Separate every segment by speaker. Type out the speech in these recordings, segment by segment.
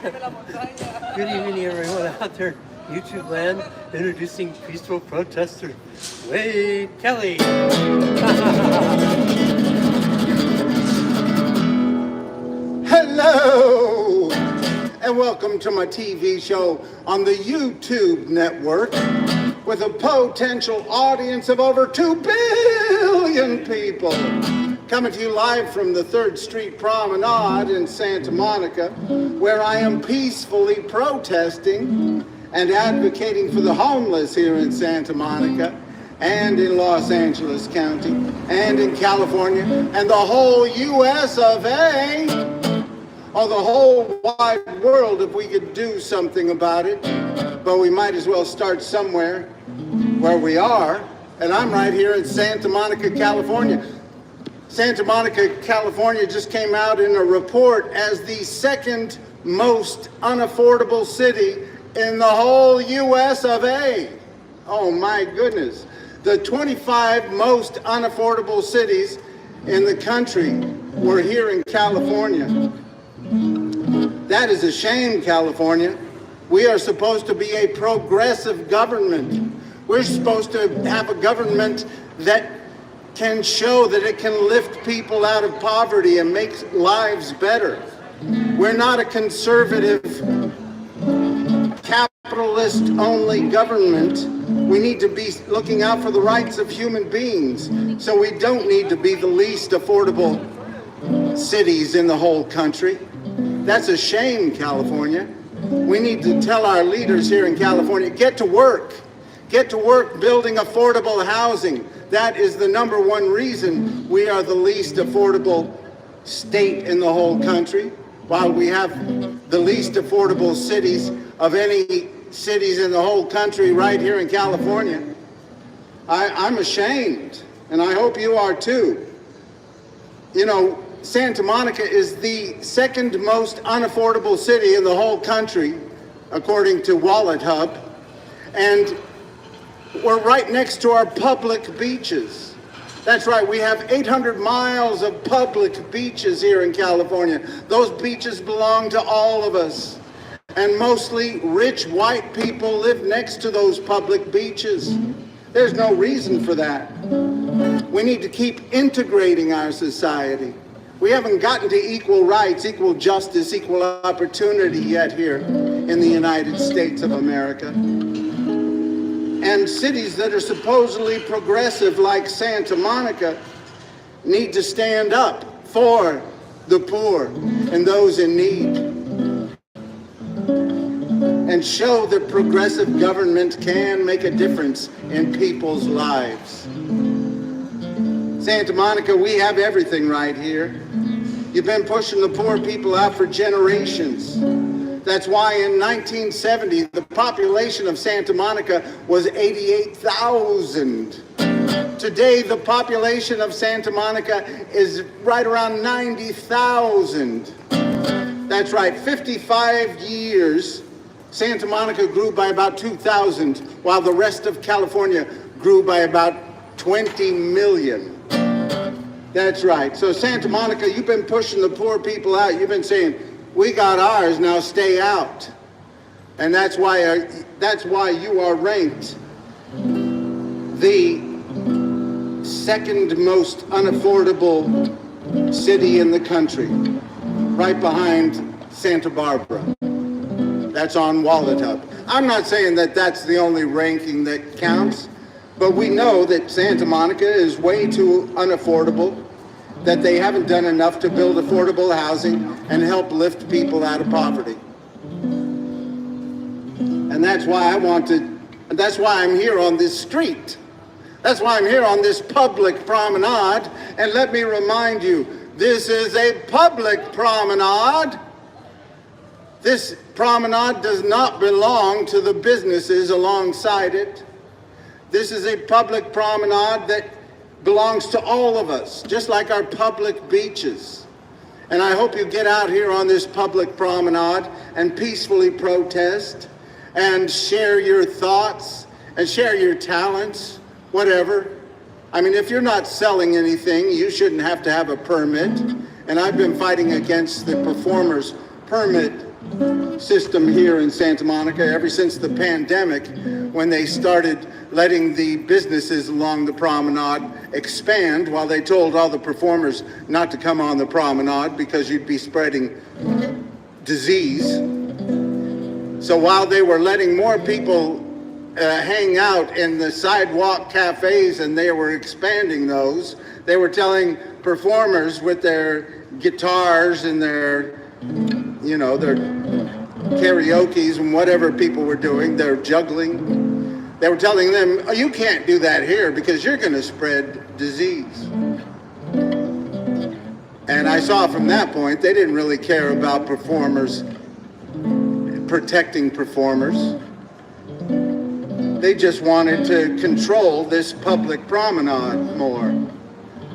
Speaker 1: Good evening, everyone out there, YouTube land. Introducing peaceful protester, Kelley.
Speaker 2: Hello, and welcome to my TV show on the YouTube network with a potential audience of over 2 billion people. Coming to you live from the 3rd Street Promenade in Santa Monica, where I am peacefully protesting and advocating for the homeless here in Santa Monica and in Los Angeles County and in California and the whole US of A, or the whole wide world if we could do something about it. But we might as well start somewhere where we are, and I'm right here in Santa Monica, California. Santa Monica, California just came out in a report as the 2nd most unaffordable city in the whole US of A. Oh my goodness. The 25 most unaffordable cities in the country were here in California. That is a shame, California. We are supposed to be a progressive government. We're supposed to have a government that can show that it can lift people out of poverty and make lives better. We're not a conservative, capitalist-only government. We need to be looking out for the rights of human beings. So we don't need to be the least affordable cities in the whole country. That's a shame, California. We need to tell our leaders here in California, get to work. Get to work building affordable housing. That is the #1 reason we are the least affordable state in the whole country, while we have the least affordable cities of any cities in the whole country right here in California. I'm ashamed, and I hope you are too. You know, Santa Monica is the 2nd most unaffordable city in the whole country, according to Wallet Hub, and we're right next to our public beaches. That's right, we have 800 miles of public beaches here in California. Those beaches belong to all of us. And mostly rich white people live next to those public beaches. There's no reason for that. We need to keep integrating our society. We haven't gotten to equal rights, equal justice, equal opportunity yet here in the United States of America. And cities that are supposedly progressive, like Santa Monica, need to stand up for the poor and those in need, and show that progressive government can make a difference in people's lives. Santa Monica, we have everything right here. You've been pushing the poor people out for generations. That's why in 1970, the population of Santa Monica was 88,000. Today, the population of Santa Monica is right around 90,000. That's right, 55 years, Santa Monica grew by about 2,000, while the rest of California grew by about 20 million. That's right. So Santa Monica, you've been pushing the poor people out. You've been saying, we got ours, now stay out. And that's why you are ranked the 2nd most unaffordable city in the country, right behind Santa Barbara. That's on Wallet Hub. I'm not saying that that's the only ranking that counts, but we know that Santa Monica is way too unaffordable, that they haven't done enough to build affordable housing and help lift people out of poverty. And that's why that's why I'm here on this street. That's why I'm here on this public promenade. And let me remind you, this is a public promenade. This promenade does not belong to the businesses alongside it. This is a public promenade that belongs to all of us, just like our public beaches. And I hope you get out here on this public promenade and peacefully protest and share your thoughts and share your talents, whatever. I mean, if you're not selling anything, you shouldn't have to have a permit. And I've been fighting against the performer's permit system here in Santa Monica ever since the pandemic, when they started letting the businesses along the promenade expand while they told all the performers not to come on the promenade because you'd be spreading disease. So while they were letting more people hang out in the sidewalk cafes and they were expanding those, they were telling performers with their guitars and their, you know, their karaoke's and whatever people were doing, their juggling, they were telling them, oh, you can't do that here because you're going to spread disease. And I saw from that point, they didn't really care about performers, protecting performers. They just wanted to control this public promenade more.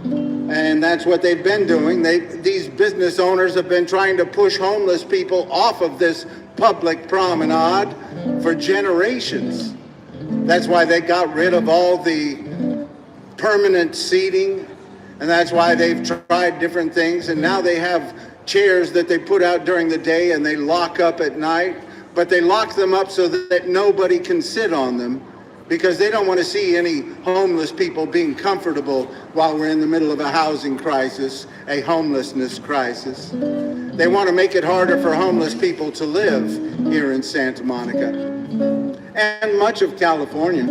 Speaker 2: And that's what they've been doing. These business owners have been trying to push homeless people off of this public promenade for generations. That's why they got rid of all the permanent seating, and that's why they've tried different things, and now they have chairs that they put out during the day and they lock up at night, but they lock them up so that nobody can sit on them because they don't want to see any homeless people being comfortable while we're in the middle of a housing crisis, a homelessness crisis. They want to make it harder for homeless people to live here in Santa Monica and much of California.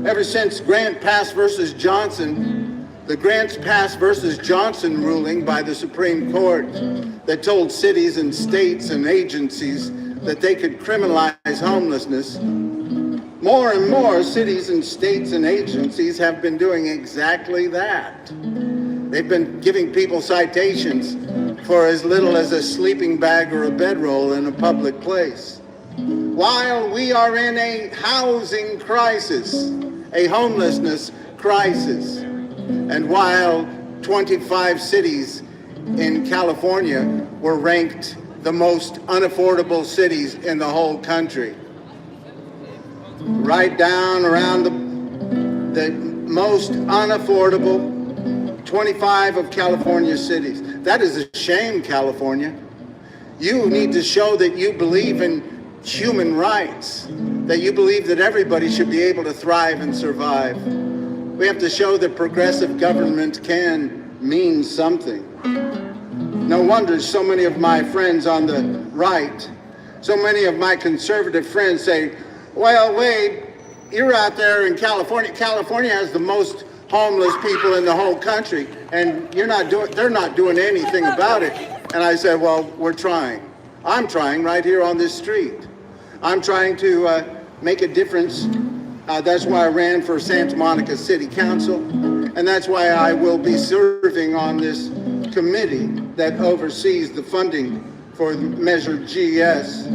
Speaker 2: Ever since Grant Pass versus Johnson, the Grants Pass versus Johnson ruling by the Supreme Court that told cities and states and agencies that they could criminalize homelessness, more and more cities and states and agencies have been doing exactly that. They've been giving people citations for as little as a sleeping bag or a bedroll in a public place. While we are in a housing crisis, a homelessness crisis, and while 25 cities in California were ranked the most unaffordable cities in the whole country, right down around the most unaffordable 25 of California's cities. That is a shame, California. You need to show that you believe in human rights, that you believe that everybody should be able to thrive and survive. We have to show that progressive government can mean something. No wonder so many of my friends on the right, so many of my conservative friends say, well, Wade, you're out there in California. California has the most homeless people in the whole country, and they're not doing anything about it. And I said, well, we're trying. I'm trying right here on this street. I'm trying to make a difference. That's why I ran for Santa Monica City Council, and that's why I will be serving on this committee that oversees the funding for Measure GS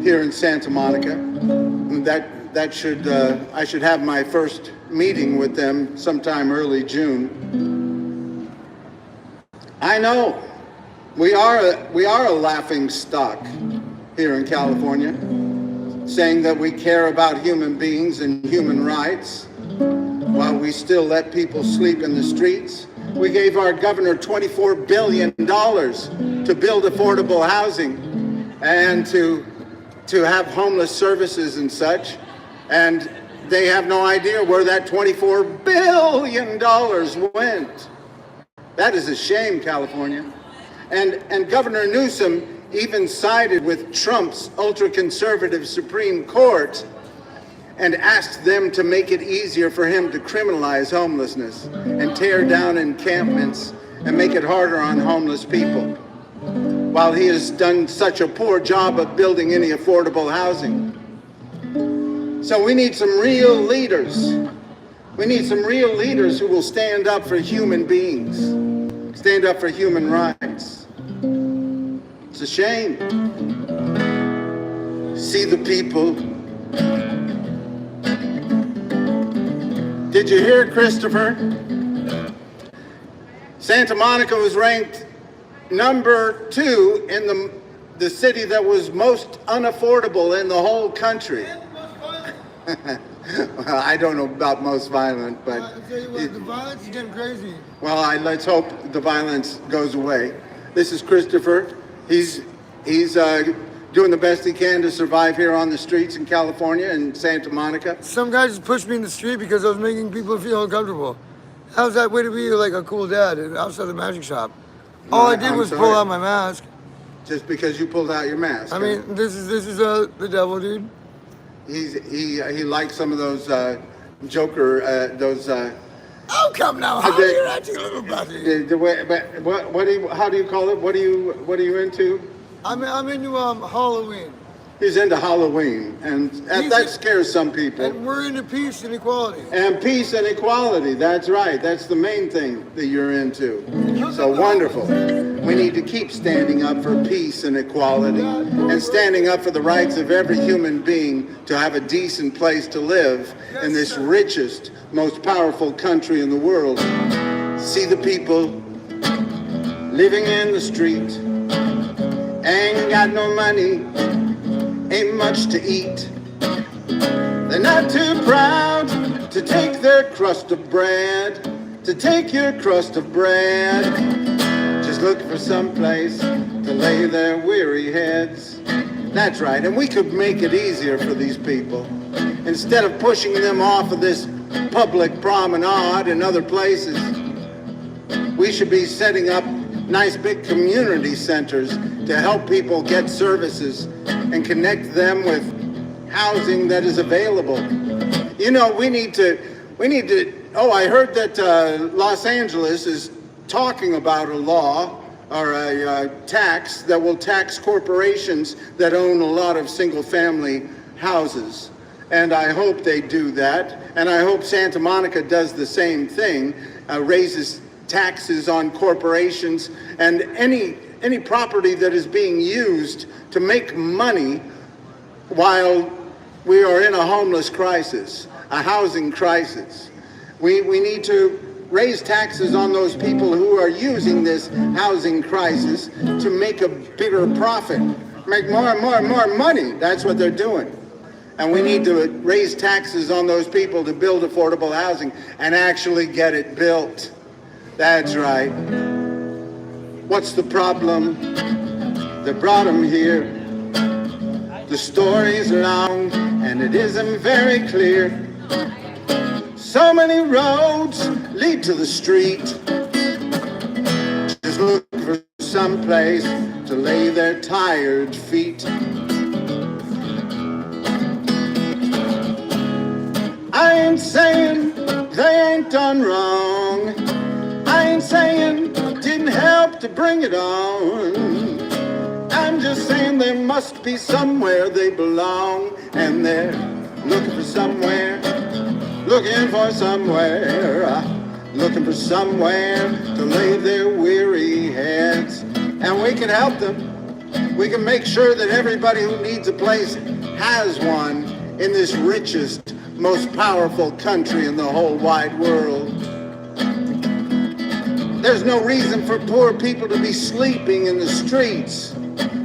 Speaker 2: here in Santa Monica. I should have my first meeting with them sometime early June. I know we are a laughing stock here in California, saying that we care about human beings and human rights while we still let people sleep in the streets. We gave our governor $24 billion to build affordable housing and to have homeless services and such, and they have no idea where that $24 billion went. That is a shame, California. And Governor Newsom even sided with Trump's ultra-conservative Supreme Court and asked them to make it easier for him to criminalize homelessness and tear down encampments and make it harder on homeless people, while he has done such a poor job of building any affordable housing. So we need some real leaders. We need some real leaders who will stand up for human beings, stand up for human rights. It's a shame. See the people. Did you hear, Christopher? Santa Monica was ranked number 2 in the city that was most unaffordable in the whole country. Well, I don't know about most violent, but
Speaker 3: I'll tell you what, the violence is getting crazy.
Speaker 2: Well, let's hope the violence goes away. This is Christopher. He's He's doing the best he can to survive here on the streets in California and Santa Monica.
Speaker 3: Some guys just pushed me in the street because I was making people feel uncomfortable. How's that way to be like a cool dad outside the magic shop? All I did was pull out my mask.
Speaker 2: Just because you pulled out your mask.
Speaker 3: I mean, this is the devil, dude.
Speaker 2: He likes some of those Joker those.
Speaker 3: Oh, come now! How are you acting a little buddy?
Speaker 2: How do you call it? What are you into?
Speaker 3: I'm into Halloween.
Speaker 2: He's into Halloween, and that scares some people.
Speaker 3: And we're into peace and equality.
Speaker 2: And peace and equality, that's right. That's the main thing that you're into. So wonderful. We need to keep standing up for peace and equality and standing up for the rights of every human being to have a decent place to live in this richest, most powerful country in the world. See the people living in the street, ain't got no money, ain't much to eat. They're not too proud to take their crust of bread, to take your crust of bread. Just looking for some place to lay their weary heads. That's right, and we could make it easier for these people. Instead of pushing them off of this public promenade and other places, we should be setting up nice big community centers to help people get services and connect them with housing that is available. You know, we need to, I heard that Los Angeles is talking about a law or a tax that will tax corporations that own a lot of single-family houses. And I hope they do that. And I hope Santa Monica does the same thing, raises taxes on corporations and any property that is being used to make money while we are in a homeless crisis, a housing crisis. We need to raise taxes on those people who are using this housing crisis to make a bigger profit, make more and more and more money. That's what they're doing. And we need to raise taxes on those people to build affordable housing and actually get it built. That's right. What's the problem that brought them here? The story's long and it isn't very clear. So many roads lead to the street. Just look for some place to lay their tired feet. I ain't saying they ain't done wrong. I ain't saying didn't help to bring it on. I'm just saying there must be somewhere they belong, and they're looking for somewhere, looking for somewhere, looking for somewhere to lay their weary heads. And we can help them. We can make sure that everybody who needs a place has one in this richest, most powerful country in the whole wide world. There's no reason for poor people to be sleeping in the streets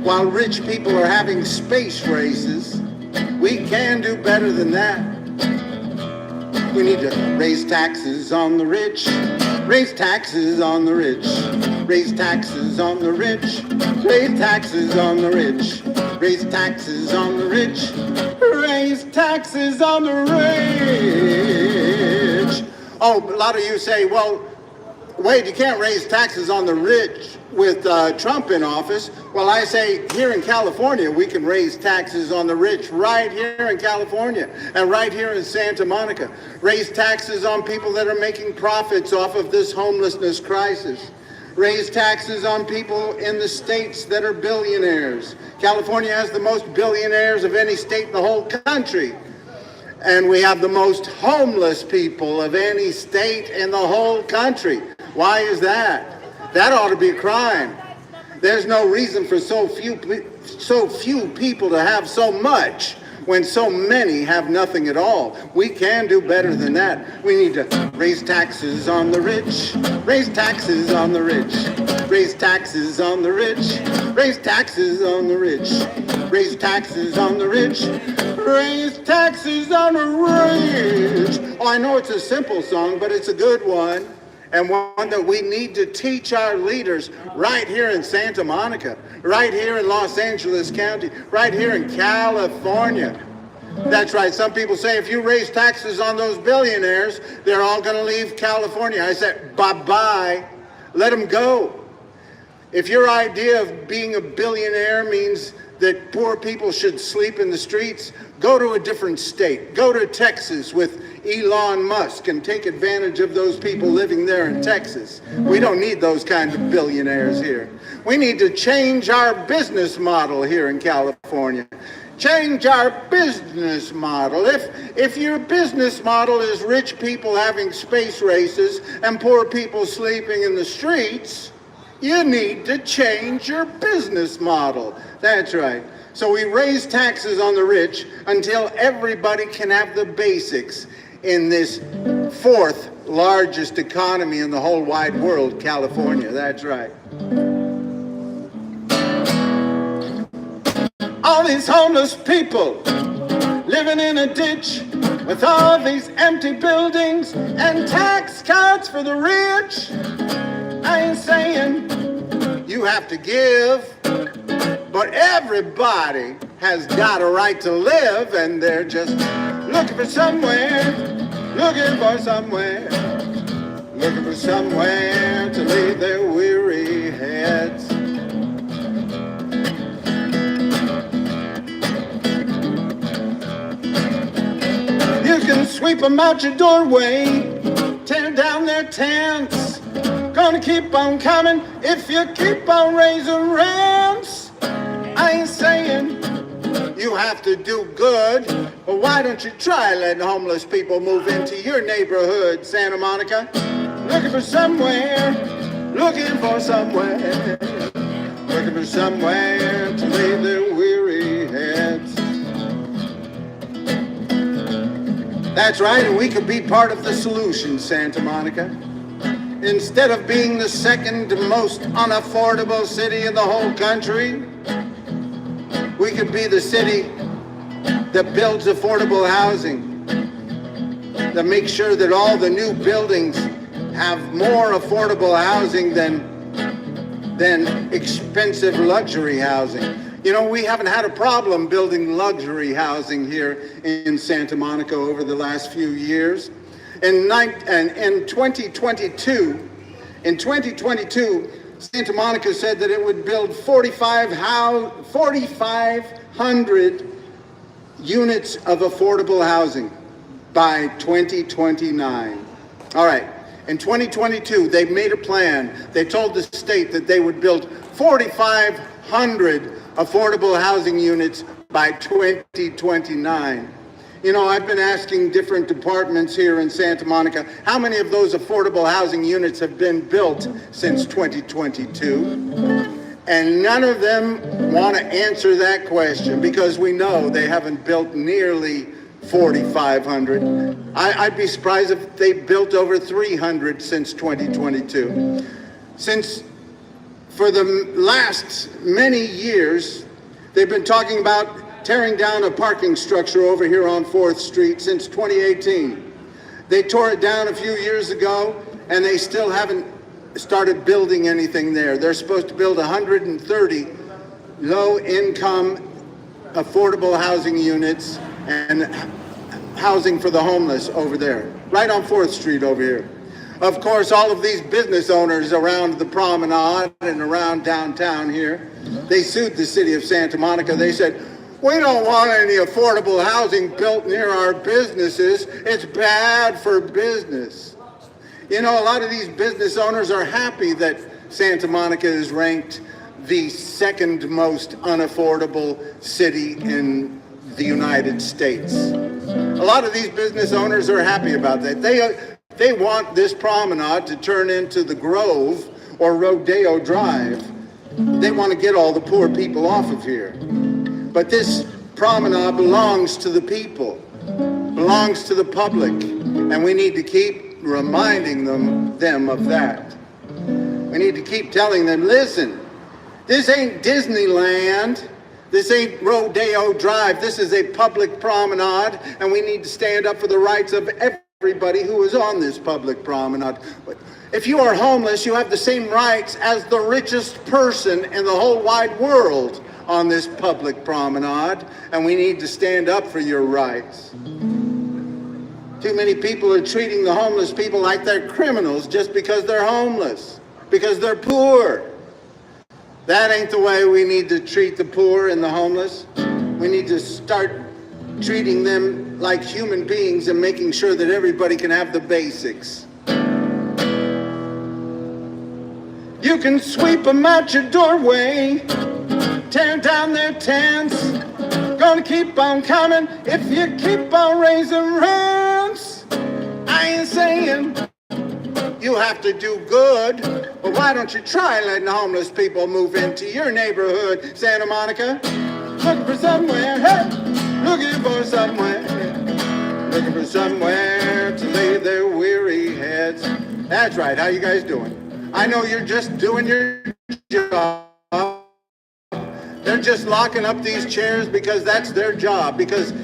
Speaker 2: while rich people are having space races. We can do better than that. We need to raise taxes on the rich, raise taxes on the rich, raise taxes on the rich, raise taxes on the rich, raise taxes on the rich, raise taxes on the rich. Oh, a lot of you say, well, wait, you can't raise taxes on the rich with Trump in office. Well, I say here in California, we can raise taxes on the rich right here in California and right here in Santa Monica. Raise taxes on people that are making profits off of this homelessness crisis. Raise taxes on people in the states that are billionaires. California has the most billionaires of any state in the whole country. And we have the most homeless people of any state in the whole country. Why is that? That ought to be a crime. There's no reason for so few people to have so much when so many have nothing at all. We can do better than that. We need to raise taxes on the rich, raise taxes on the rich, raise taxes on the rich, raise taxes on the rich, raise taxes on the rich, raise taxes on the rich. Oh, I know it's a simple song, but it's a good one. and one that we need to teach our leaders right here in Santa Monica, right here in Los Angeles County, right here in California. That's right. Some people say if you raise taxes on those billionaires, they're all going to leave California. I said, bye-bye. Let them go. If your idea of being a billionaire means that poor people should sleep in the streets, go to a different state. Go to Texas with Elon Musk and take advantage of those people living there in Texas. We don't need those kinds of billionaires here. We need to change our business model here in California. Change our business model. If your business model is rich people having space races and poor people sleeping in the streets, you need to change your business model. That's right. So we raise taxes on the rich until everybody can have the basics in this fourth largest economy in the whole wide world, California. That's right. All these homeless people living in a ditch with all these empty buildings and tax cuts for the rich. I ain't saying you have to give, but everybody has got a right to live, and they're just looking for somewhere, looking for somewhere, looking for somewhere to lay their weary heads. You can sweep them out your doorway, tear down their tents. Gonna keep on coming if you keep on raising rents. I ain't saying you have to do good, but why don't you try letting homeless people move into your neighborhood, Santa Monica? Looking for somewhere, looking for somewhere, looking for somewhere to lay their weary heads. That's right, and we could be part of the solution, Santa Monica. Instead of being the second most unaffordable city in the whole country, we could be the city that builds affordable housing, that makes sure that all the new buildings have more affordable housing than expensive luxury housing. You know, we haven't had a problem building luxury housing here in Santa Monica over the last few years. In 2022, Santa Monica said that it would build 4,500 units of affordable housing by 2029. All right, in 2022, they made a plan. They told the state that they would build 4,500 affordable housing units by 2029. You know, I've been asking different departments here in Santa Monica, how many of those affordable housing units have been built since 2022? And none of them want to answer that question because we know they haven't built nearly 4,500. I'd be surprised if they built over 300 since 2022. For the last many years, they've been talking about tearing down a parking structure over here on 4th Street since 2018. They tore it down a few years ago, and they still haven't started building anything there. They're supposed to build 130 low-income affordable housing units and housing for the homeless over there, right on 4th Street over here. Of course, all of these business owners around the promenade and around downtown here, they sued the city of Santa Monica. They said, we don't want any affordable housing built near our businesses. It's bad for business. You know, a lot of these business owners are happy that Santa Monica is ranked the second most unaffordable city in the United States. A lot of these business owners are happy about that. They want this promenade to turn into the Grove or Rodeo Drive. They want to get all the poor people off of here. But this promenade belongs to the people, belongs to the public, and we need to keep reminding them of that. We need to keep telling them, listen, this ain't Disneyland, this ain't Rodeo Drive, this is a public promenade, and we need to stand up for the rights of everybody who is on this public promenade. If you are homeless, you have the same rights as the richest person in the whole wide world on this public promenade, and we need to stand up for your rights. Too many people are treating the homeless people like they're criminals just because they're homeless, because they're poor. That ain't the way we need to treat the poor and the homeless. We need to start treating them like human beings and making sure that everybody can have the basics. You can sweep them out your doorway, tear down their tents. Gonna keep on coming if you keep on raising rents. I ain't saying you have to do good, but why don't you try letting the homeless people move into your neighborhood, Santa Monica? Looking for somewhere, hey, looking for somewhere, looking for somewhere to lay their weary heads. That's right, how you guys doing? I know you're just doing your job. They're just locking up these chairs because that's their job, because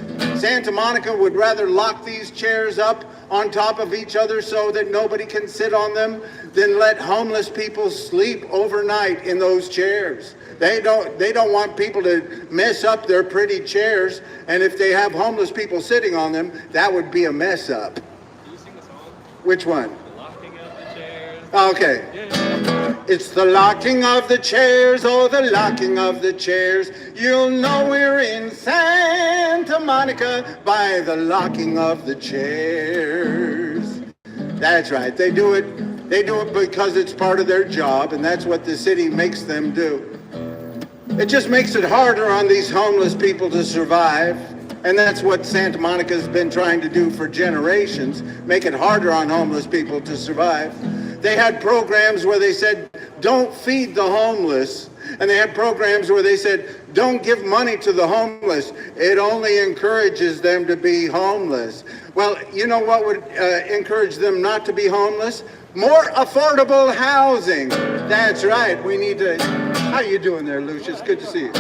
Speaker 2: Santa Monica would rather lock these chairs up on top of each other so that nobody can sit on them than let homeless people sleep overnight in those chairs. They don't want people to mess up their pretty chairs, and if they have homeless people sitting on them, that would be a mess up.
Speaker 4: Can you sing the song?
Speaker 2: Which one?
Speaker 4: The locking of the chairs.
Speaker 2: Okay.
Speaker 4: Yeah.
Speaker 2: It's the locking of the chairs, oh, the locking of the chairs. You'll know we're in Santa Monica by the locking of the chairs. That's right. They do it because it's part of their job, and that's what the city makes them do. It just makes it harder on these homeless people to survive, and that's what Santa Monica's been trying to do for generations, make it harder on homeless people to survive. They had programs where they said, don't feed the homeless. And they had programs where they said, don't give money to the homeless. It only encourages them to be homeless. Well, you know what would encourage them not to be homeless? More affordable housing. That's right. We need to... How you doing there, Lucius? Good to see you.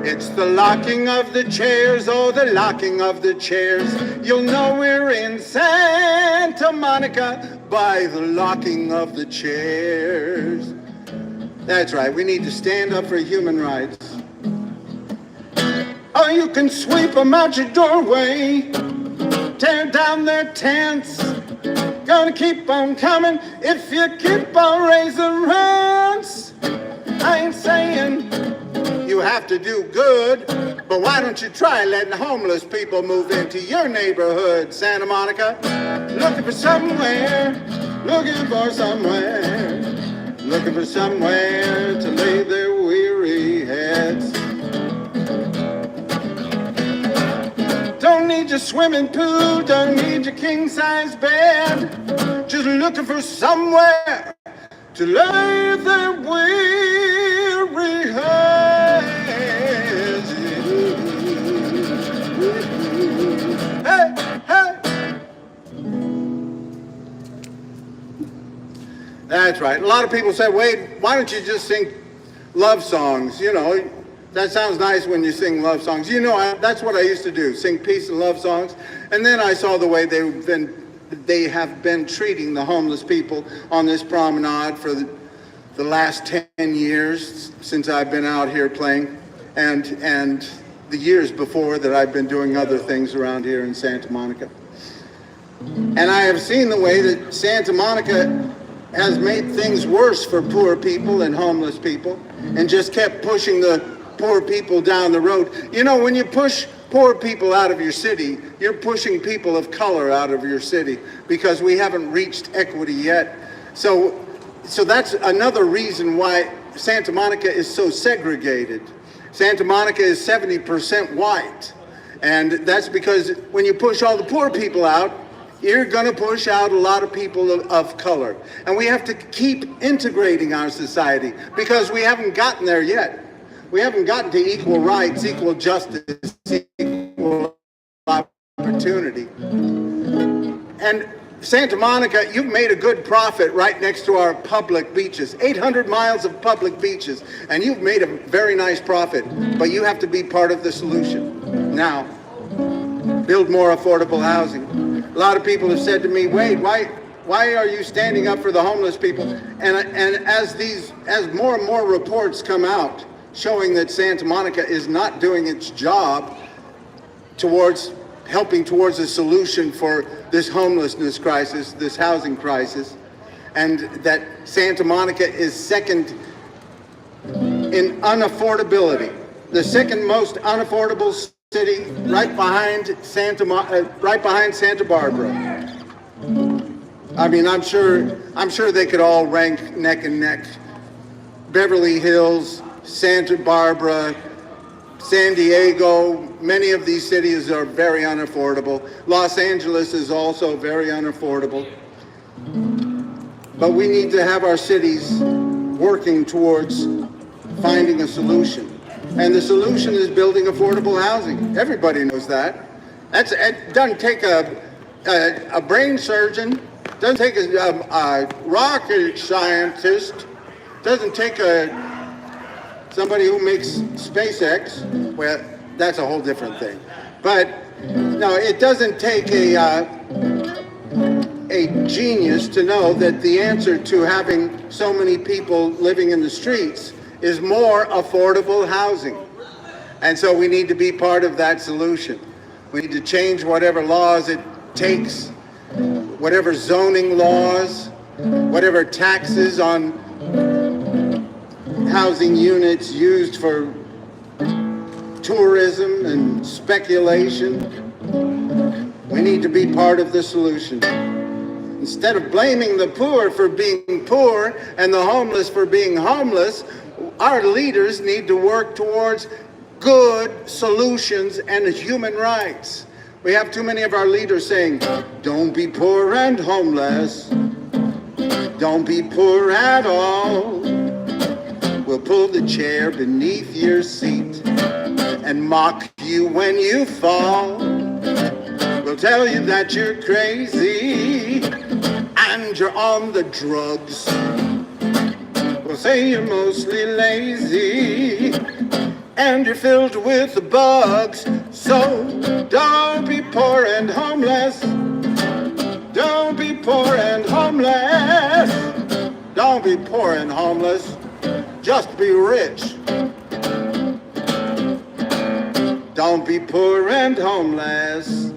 Speaker 2: It's the locking of the chairs, oh, the locking of the chairs. You'll know we're in Santa Monica by the locking of the chairs. That's right, we need to stand up for human rights. Oh, you can sweep them out your doorway, tear down their tents. Gonna keep on coming if you keep on raising rents. I ain't saying you have to do good, but why don't you try letting homeless people move into your neighborhood, Santa Monica? Looking for somewhere, looking for somewhere, looking for somewhere to lay their weary heads. Don't need your swimming pool, don't need your king-size bed, just looking for somewhere to lay their weary heads. Hey, hey. That's right. A lot of people say, Wade, why don't you just sing love songs? You know, that sounds nice when you sing love songs. You know, that's what I used to do, sing peace and love songs. And then I saw the way they have been treating the homeless people on this promenade for the last 10 years since I've been out here playing, and the years before that I've been doing other things around here in Santa Monica. And I have seen the way that Santa Monica has made things worse for poor people and homeless people, and just kept pushing the poor people down the road. You know, when you push poor people out of your city, you're pushing people of color out of your city, because we haven't reached equity yet. So that's another reason why Santa Monica is so segregated. Santa Monica is 70% white. And that's because when you push all the poor people out, you're gonna push out a lot of people of color. And we have to keep integrating our society, because we haven't gotten there yet. We haven't gotten to equal rights, equal justice, equal opportunity. And Santa Monica, you've made a good profit right next to our public beaches, 800 miles of public beaches, and you've made a very nice profit, but you have to be part of the solution. Now, build more affordable housing. A lot of people have said to me, Wade, why are you standing up for the homeless people? And as more and more reports come out showing that Santa Monica is not doing its job towards helping towards a solution for this homelessness crisis, this housing crisis, and that Santa Monica is second in unaffordability, the second most unaffordable city, right behind Santa Barbara. I mean, I'm sure they could all rank neck and neck. Beverly Hills, Santa Barbara, San Diego, many of these cities are very unaffordable. Los Angeles is also very unaffordable. But we need to have our cities working towards finding a solution. And the solution is building affordable housing. Everybody knows that. It doesn't take a brain surgeon, doesn't take a rocket scientist, doesn't take somebody who makes SpaceX. Well, that's a whole different thing. But no, it doesn't take a genius to know that the answer to having so many people living in the streets is more affordable housing. And so we need to be part of that solution. We need to change whatever laws it takes, whatever zoning laws, whatever taxes on housing units used for tourism and speculation. We need to be part of the solution. Instead of blaming the poor for being poor and the homeless for being homeless, our leaders need to work towards good solutions and human rights. We have too many of our leaders saying, don't be poor and homeless. Don't be poor at all. We'll pull the chair beneath your seat and mock you when you fall. We'll tell you that you're crazy and you're on the drugs. We'll say you're mostly lazy and you're filled with the bugs. So don't be poor and homeless. Don't be poor and homeless. Don't be poor and homeless. Just be rich. Don't be poor and homeless.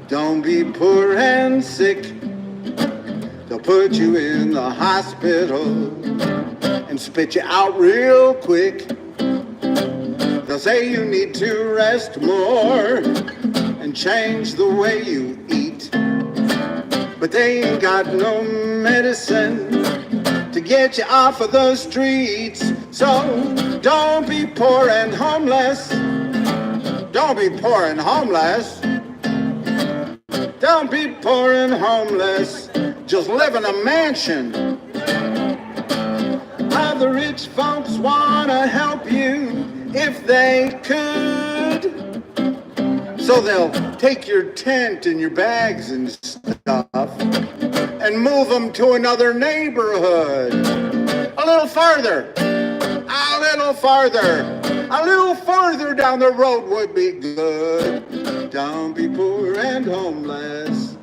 Speaker 2: Don't be poor and sick. They'll put you in the hospital and spit you out real quick. They'll say you need to rest more and change the way you eat. But they ain't got no medicine to get you off of the streets. So don't be poor and homeless. Don't be poor and homeless. Don't be poor and homeless. Just live in a mansion. Other rich folks wanna help you if they could. So they'll take your tent and your bags and stuff and move them to another neighborhood. A little farther. A little farther. A little farther down the road would be good. Don't be poor and homeless.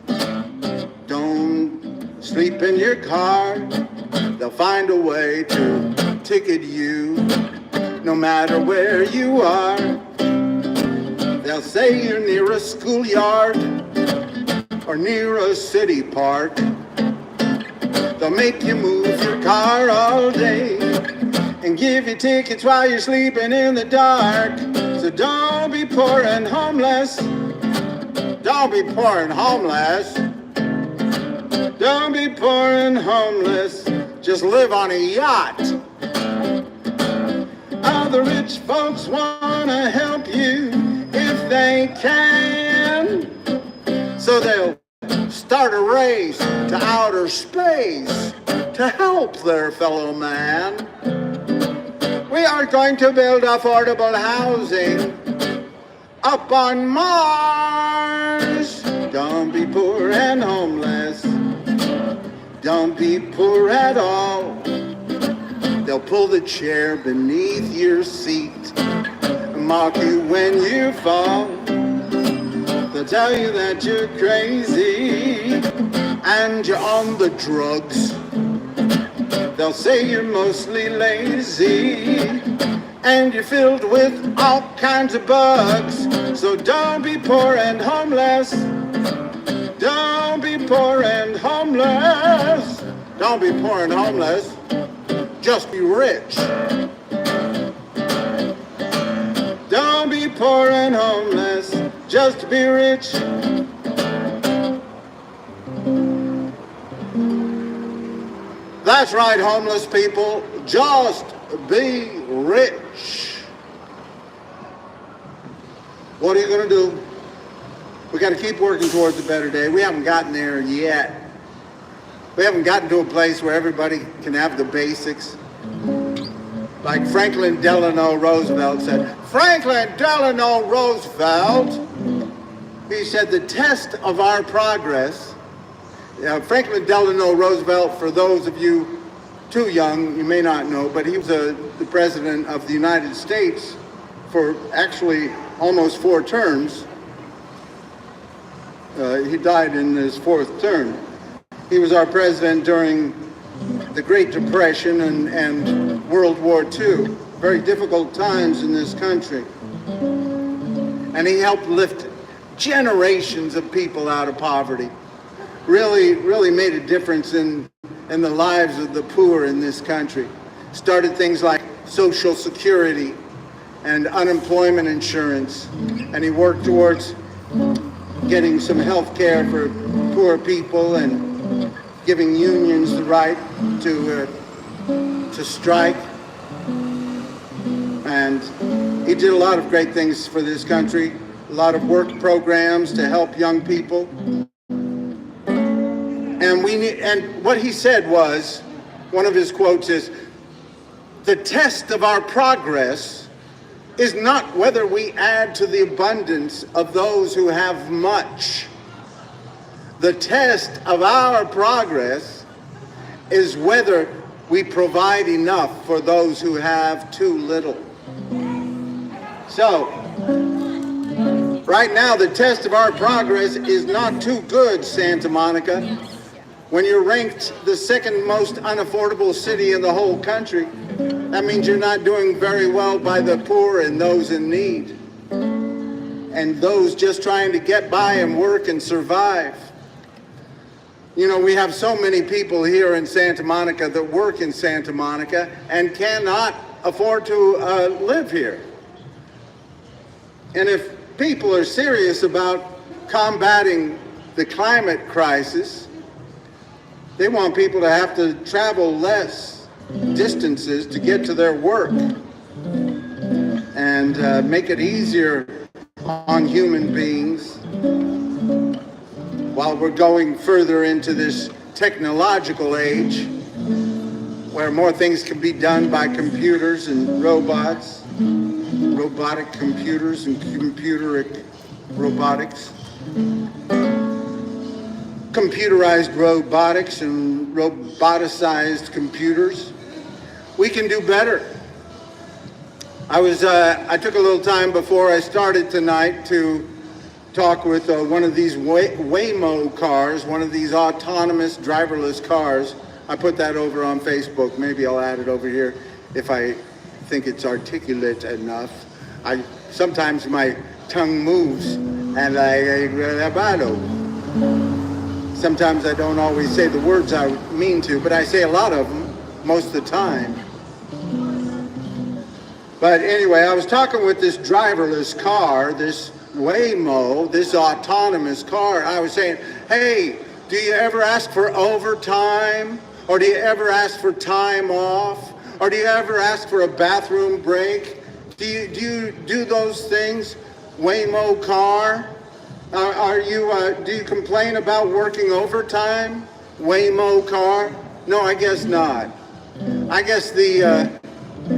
Speaker 2: Don't sleep in your car. They'll find a way to ticket you no matter where you are. They'll say you're near a schoolyard or near a city park. They'll make you move your car all day and give you tickets while you're sleeping in the dark. So don't be poor and homeless. Don't be poor and homeless. Don't be poor and homeless. Just live on a yacht. Other rich folks wanna help you if they can. So they'll start a race to outer space to help their fellow man. We are going to build affordable housing up on Mars. Don't be poor and homeless. Don't be poor at all. They'll pull the chair beneath your seat and mock you when you fall. They'll tell you that you're crazy and you're on the drugs. They'll say you're mostly lazy and you're filled with all kinds of bugs. So don't be poor and homeless. Don't be poor and homeless. Don't be poor and homeless. Just be rich. Don't be poor and homeless. Just be rich. That's right, homeless people. Just be rich. What are you going to do? We got to keep working towards a better day. We haven't gotten there yet. We haven't gotten to a place where everybody can have the basics. Like Franklin Delano Roosevelt said. Franklin Delano Roosevelt, he said, the test of our progress. Franklin Delano Roosevelt, for those of you too young, you may not know, but he was the president of the United States for actually almost 4 terms. He died in his 4th term. He was our president during the Great Depression and World War II. Very difficult times in this country. And he helped lift generations of people out of poverty. Really made a difference in the lives of the poor in this country. Started things like Social Security and unemployment insurance. And he worked towards getting some health care for poor people and giving unions the right to strike. And he did a lot of great things for this country, a lot of work programs to help young people. And what he said was, one of his quotes is, the test of our progress is not whether we add to the abundance of those who have much. The test of our progress is whether we provide enough for those who have too little. So, right now, the test of our progress is not too good, Santa Monica. When you're ranked the 2nd most unaffordable city in the whole country, that means you're not doing very well by the poor and those in need, and those just trying to get by and work and survive. You know, we have so many people here in Santa Monica that work in Santa Monica and cannot afford to live here. And if people are serious about combating the climate crisis, they want people to have to travel less distances to get to their work and make it easier on human beings while we're going further into this technological age where more things can be done by computers and robots, robotic computers and computer robotics. Computerized robotics and roboticized computers. We can do better. I took a little time before I started tonight to talk with one of these Waymo cars, one of these autonomous driverless cars. I put that over on Facebook. Maybe I'll add it over here if I think it's articulate enough. Sometimes my tongue moves and sometimes I don't always say the words I mean to, but I say a lot of them most of the time. But anyway, I was talking with this driverless car, this Waymo, this autonomous car. I was saying, hey, do you ever ask for overtime? Or do you ever ask for time off? Or do you ever ask for a bathroom break? Do you do those things, Waymo car? Do you complain about working overtime, Waymo car? No, I guess not. I guess the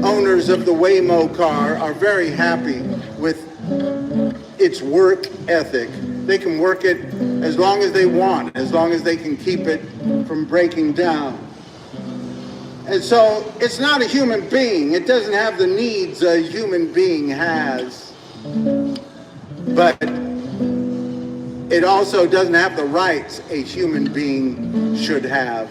Speaker 2: owners of the Waymo car are very happy with its work ethic. They can work it as long as they want, as long as they can keep it from breaking down. And so it's not a human being. It doesn't have the needs a human being has. But it also doesn't have the rights a human being should have.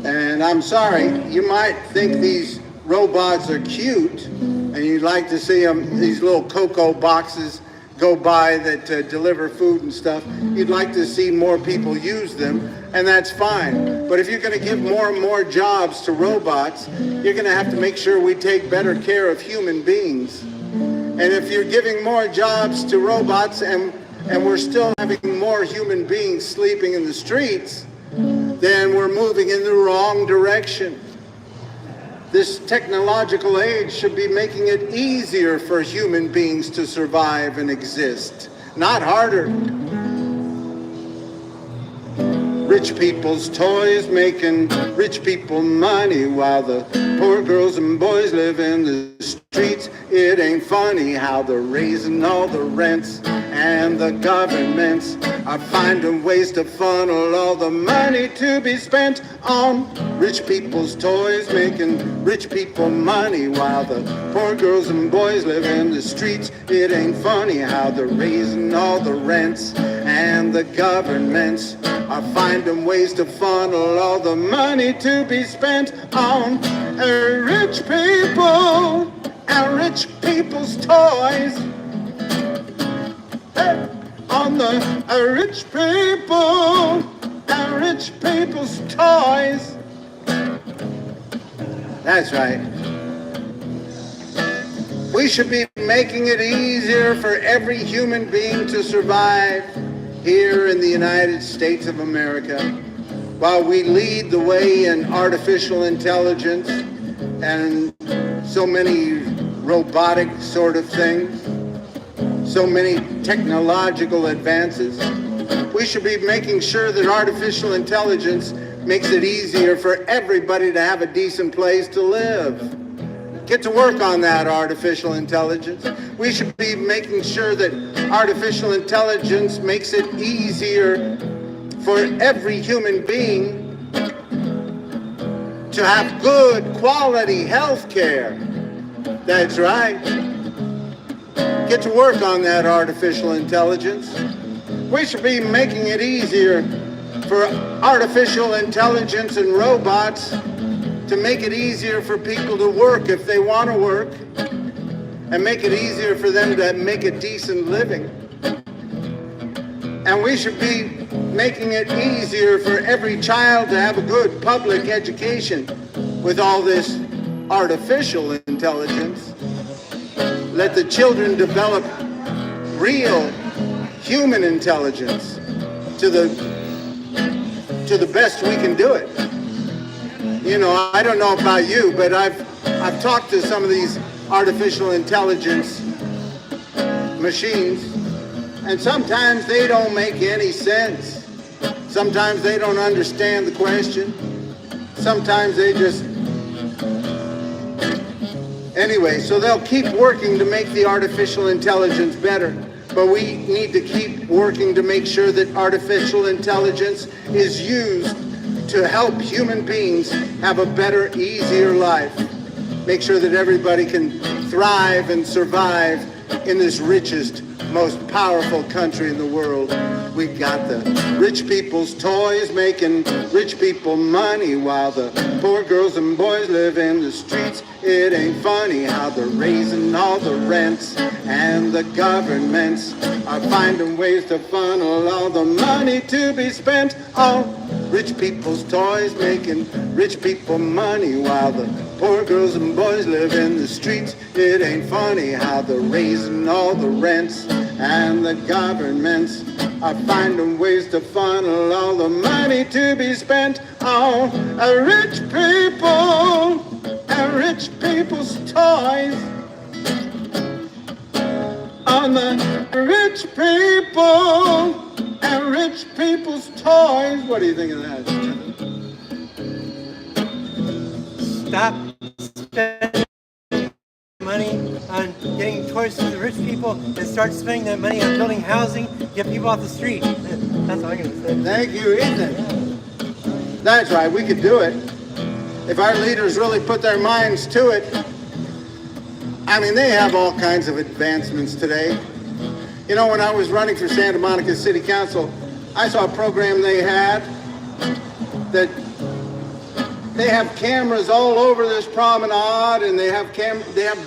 Speaker 2: And I'm sorry, you might think these robots are cute, and you'd like to see them, these little cocoa boxes go by that deliver food and stuff. You'd like to see more people use them, and that's fine. But if you're going to give more and more jobs to robots, you're going to have to make sure we take better care of human beings. And if you're giving more jobs to robots and we're still having more human beings sleeping in the streets, then we're moving in the wrong direction. This technological age should be making it easier for human beings to survive and exist, not harder. Rich people's toys making rich people money while the poor girls and boys live in the streets. It ain't funny how they're raising all the rents, and the governments are finding ways to funnel all the money to be spent on rich people's toys making rich people money while the poor girls and boys live in the streets. It ain't funny how they're raising all the rents, and the governments are finding ways to funnel all the money to be spent on rich people and rich people's toys. Hey, on the rich people and rich people's toys. That's right. We should be making it easier for every human being to survive here in the United States of America, while we lead the way in artificial intelligence and so many robotic sort of things, so many technological advances. We should be making sure that artificial intelligence makes it easier for everybody to have a decent place to live. Get to work on that, artificial intelligence. We should be making sure that artificial intelligence makes it easier for every human being to have good quality health care. That's right. Get to work on that, artificial intelligence. We should be making it easier for artificial intelligence and robots to make it easier for people to work if they want to work, and make it easier for them to make a decent living. And we should be making it easier for every child to have a good public education with all this artificial intelligence. Let the children develop real human intelligence to the best we can do it. You know, I don't know about you, but I've talked to some of these artificial intelligence machines, and sometimes they don't make any sense. Sometimes they don't understand the question. Sometimes they just... Anyway, so they'll keep working to make the artificial intelligence better, but we need to keep working to make sure that artificial intelligence is used to help human beings have a better, easier life. Make sure that everybody can thrive and survive in this richest, most powerful country in the world. We got the rich people's toys making rich people money while the poor girls and boys live in the streets. It ain't funny how they're raising all the rents, and the governments are finding ways to funnel all the money to be spent on rich people's toys making rich people money while the poor girls and boys live in the streets. It ain't funny how they're raising all the rents, and the governments are finding ways to funnel all the money to be spent on rich people and rich people's toys. On the rich people and rich people's toys. What do you think of that?
Speaker 1: Stop spending money on getting toys to the rich people and start spending that money on building housing, get people off the street. That's all I'm going to say.
Speaker 2: Thank you, Ethan. That's right, we could do it. If our leaders really put their minds to it. I mean, they have all kinds of advancements today. You know, when I was running for Santa Monica City Council, I saw a program they had that they have cameras all over this promenade, and they have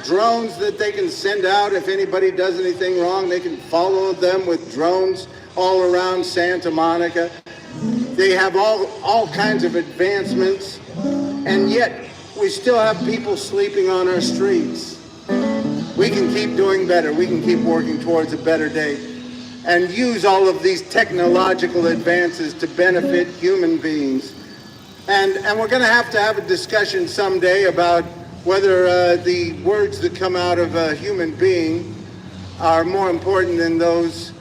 Speaker 2: drones that they can send out if anybody does anything wrong. They can follow them with drones all around Santa Monica. They have all kinds of advancements, and yet we still have people sleeping on our streets. We can keep doing better. We can keep working towards a better day and use all of these technological advances to benefit human beings. And we're going to have a discussion someday about whether the words that come out of a human being are more important than those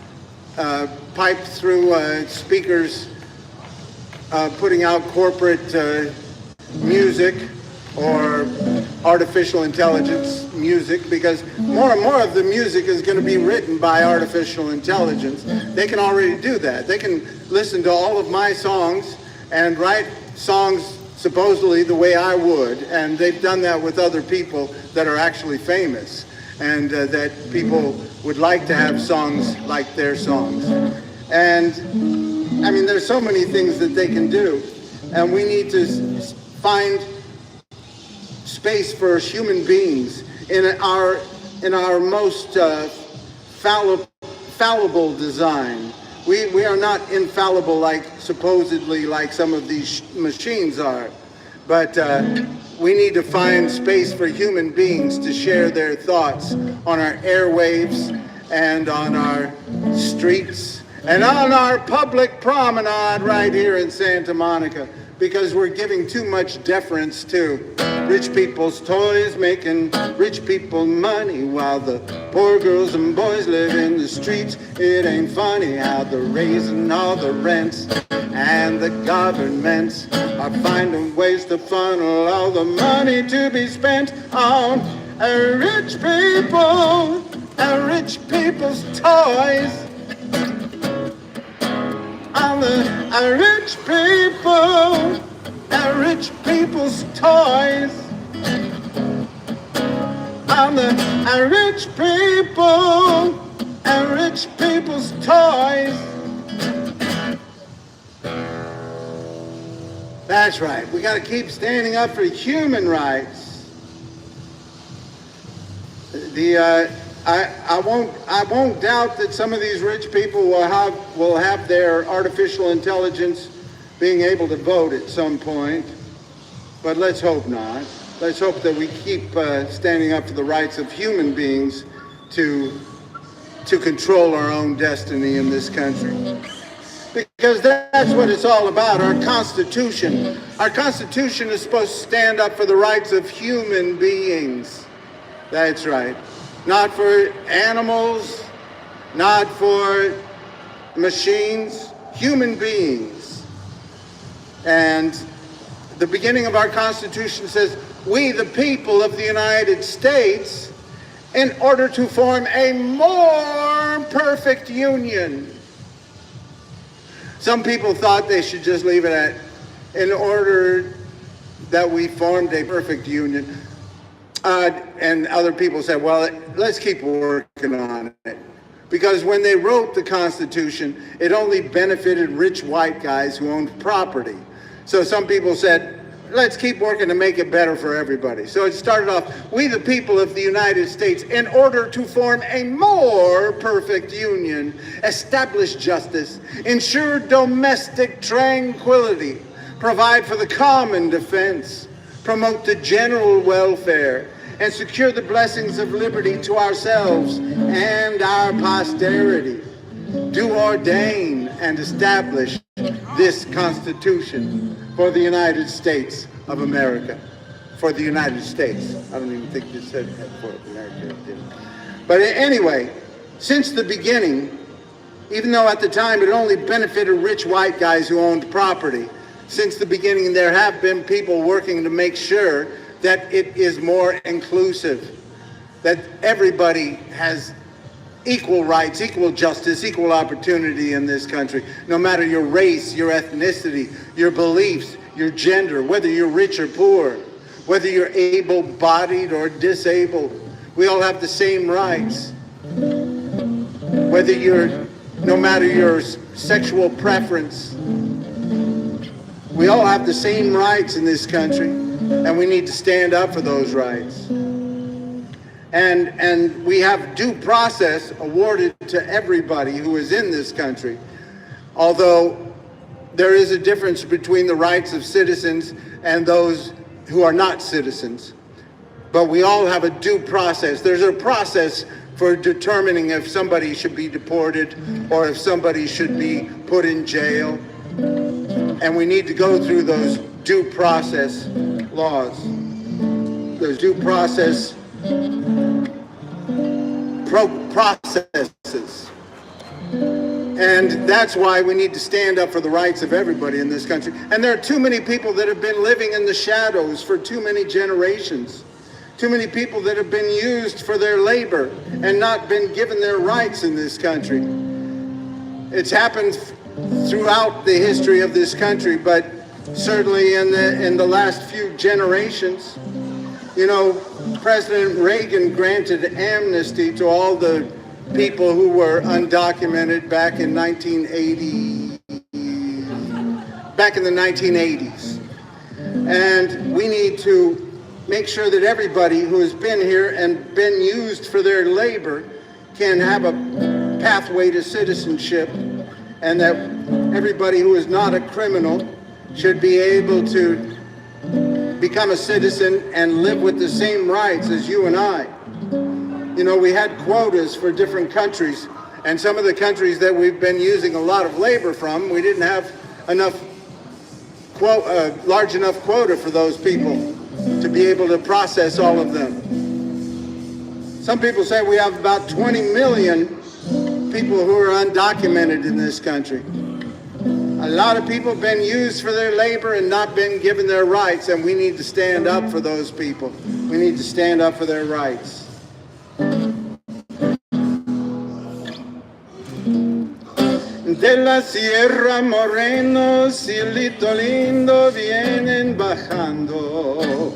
Speaker 2: piped through speakers putting out corporate music or artificial intelligence music, because more and more of the music is going to be written by artificial intelligence. They can already do that. They can listen to all of my songs and write songs supposedly the way I would, and they've done that with other people that are actually famous, and that people would like to have songs like their songs. And I mean, there's so many things that they can do, and we need to find space for human beings in our most fallible design. We are not infallible supposedly like some of these machines are, but we need to find space for human beings to share their thoughts on our airwaves and on our streets and on our public promenade right here in Santa Monica, because we're giving too much deference to rich people's toys, making rich people money while the poor girls and boys live in the streets. It ain't funny how they're raising all the rents, and the governments are finding ways to funnel all the money to be spent on rich people and rich people's toys. On the rich people and rich people's toys. On the rich people and rich people's toys. That's right. We got to keep standing up for human rights. I won't doubt that some of these rich people will have their artificial intelligence being able to vote at some point, but let's hope not. Let's hope that we keep standing up for the rights of human beings to control our own destiny in this country. Because that's what it's all about, our Constitution. Our Constitution is supposed to stand up for the rights of human beings. That's right. Not for animals, not for machines, human beings. And the beginning of our Constitution says, we the people of the United States, in order to form a more perfect union. Some people thought they should just leave it at, in order that we formed a perfect union. And other people said, well, let's keep working on it. Because when they wrote the Constitution, it only benefited rich white guys who owned property. So some people said, let's keep working to make it better for everybody. So it started off, we the people of the United States, in order to form a more perfect union, establish justice, ensure domestic tranquility, provide for the common defense, promote the general welfare, and secure the blessings of liberty to ourselves and our posterity. Do ordain and establish this Constitution for the United States of America. For the United States. I don't even think you said that for America, did it? But anyway, since the beginning, even though at the time it only benefited rich white guys who owned property, since the beginning there have been people working to make sure that it is more inclusive, that everybody has equal rights, equal justice, equal opportunity in this country, no matter your race, your ethnicity, your beliefs, your gender, whether you're rich or poor, whether you're able-bodied or disabled. We all have the same rights. no matter your sexual preference. We all have the same rights in this country, and we need to stand up for those rights. And we have due process awarded to everybody who is in this country, although there is a difference between the rights of citizens and those who are not citizens. But we all have a due process. There's a process for determining if somebody should be deported or if somebody should be put in jail. And we need to go through those due process laws, those due process processes. And that's why we need to stand up for the rights of everybody in this country. And there are too many people that have been living in the shadows for too many generations. Too many people that have been used for their labor and not been given their rights in this country. It's happened throughout the history of this country, but certainly in the last few generations. You know, President Reagan granted amnesty to all the people who were undocumented back in 1980, back in the 1980s. And we need to make sure that everybody who has been here and been used for their labor can have a pathway to citizenship, and that everybody who is not a criminal should be able to become a citizen and live with the same rights as you and I. You know, we had quotas for different countries, and some of the countries that we've been using a lot of labor from, we didn't have enough large enough quota for those people to be able to process all of them. Some people say we have about 20 million people who are undocumented in this country. A lot of people have been used for their labor and not been given their rights, and we need to stand up for those people. We need to stand up for their rights. De la Sierra Moreno, cielito lindo, vienen bajando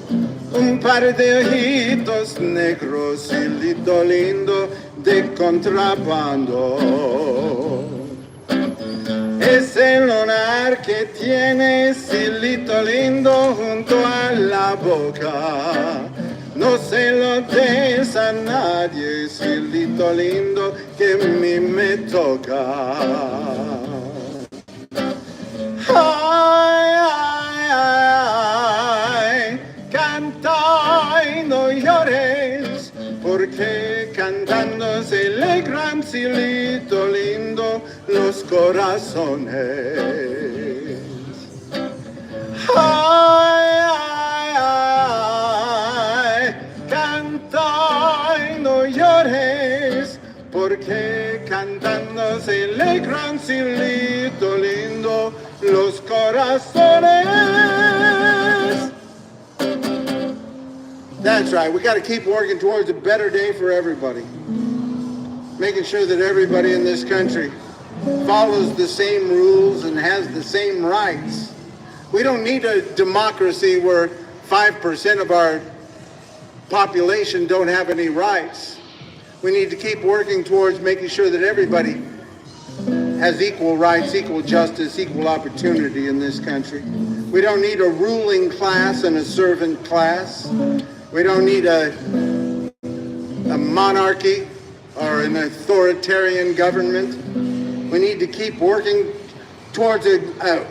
Speaker 2: un par de ojitos negros, cielito lindo de contrabando. Es el lunar que tiene cielito lindo junto a la boca. No se lo des a nadie, cielito lindo, que a mí me toca. Ay, ay, ay, canta y no llores, porque cantando se alegran, cielito lindo, los corazones. Ay, ay, ay, canta y no llores, porque cantando se alegran, cielito lindo, los corazones. That's right. We got to keep working towards a better day for everybody. Making sure that everybody in this country follows the same rules and has the same rights. We don't need a democracy where 5% of our population don't have any rights. We need to keep working towards making sure that everybody has equal rights, equal justice, equal opportunity in this country. We don't need a ruling class and a servant class. We don't need a monarchy or an authoritarian government. We need to keep working towards a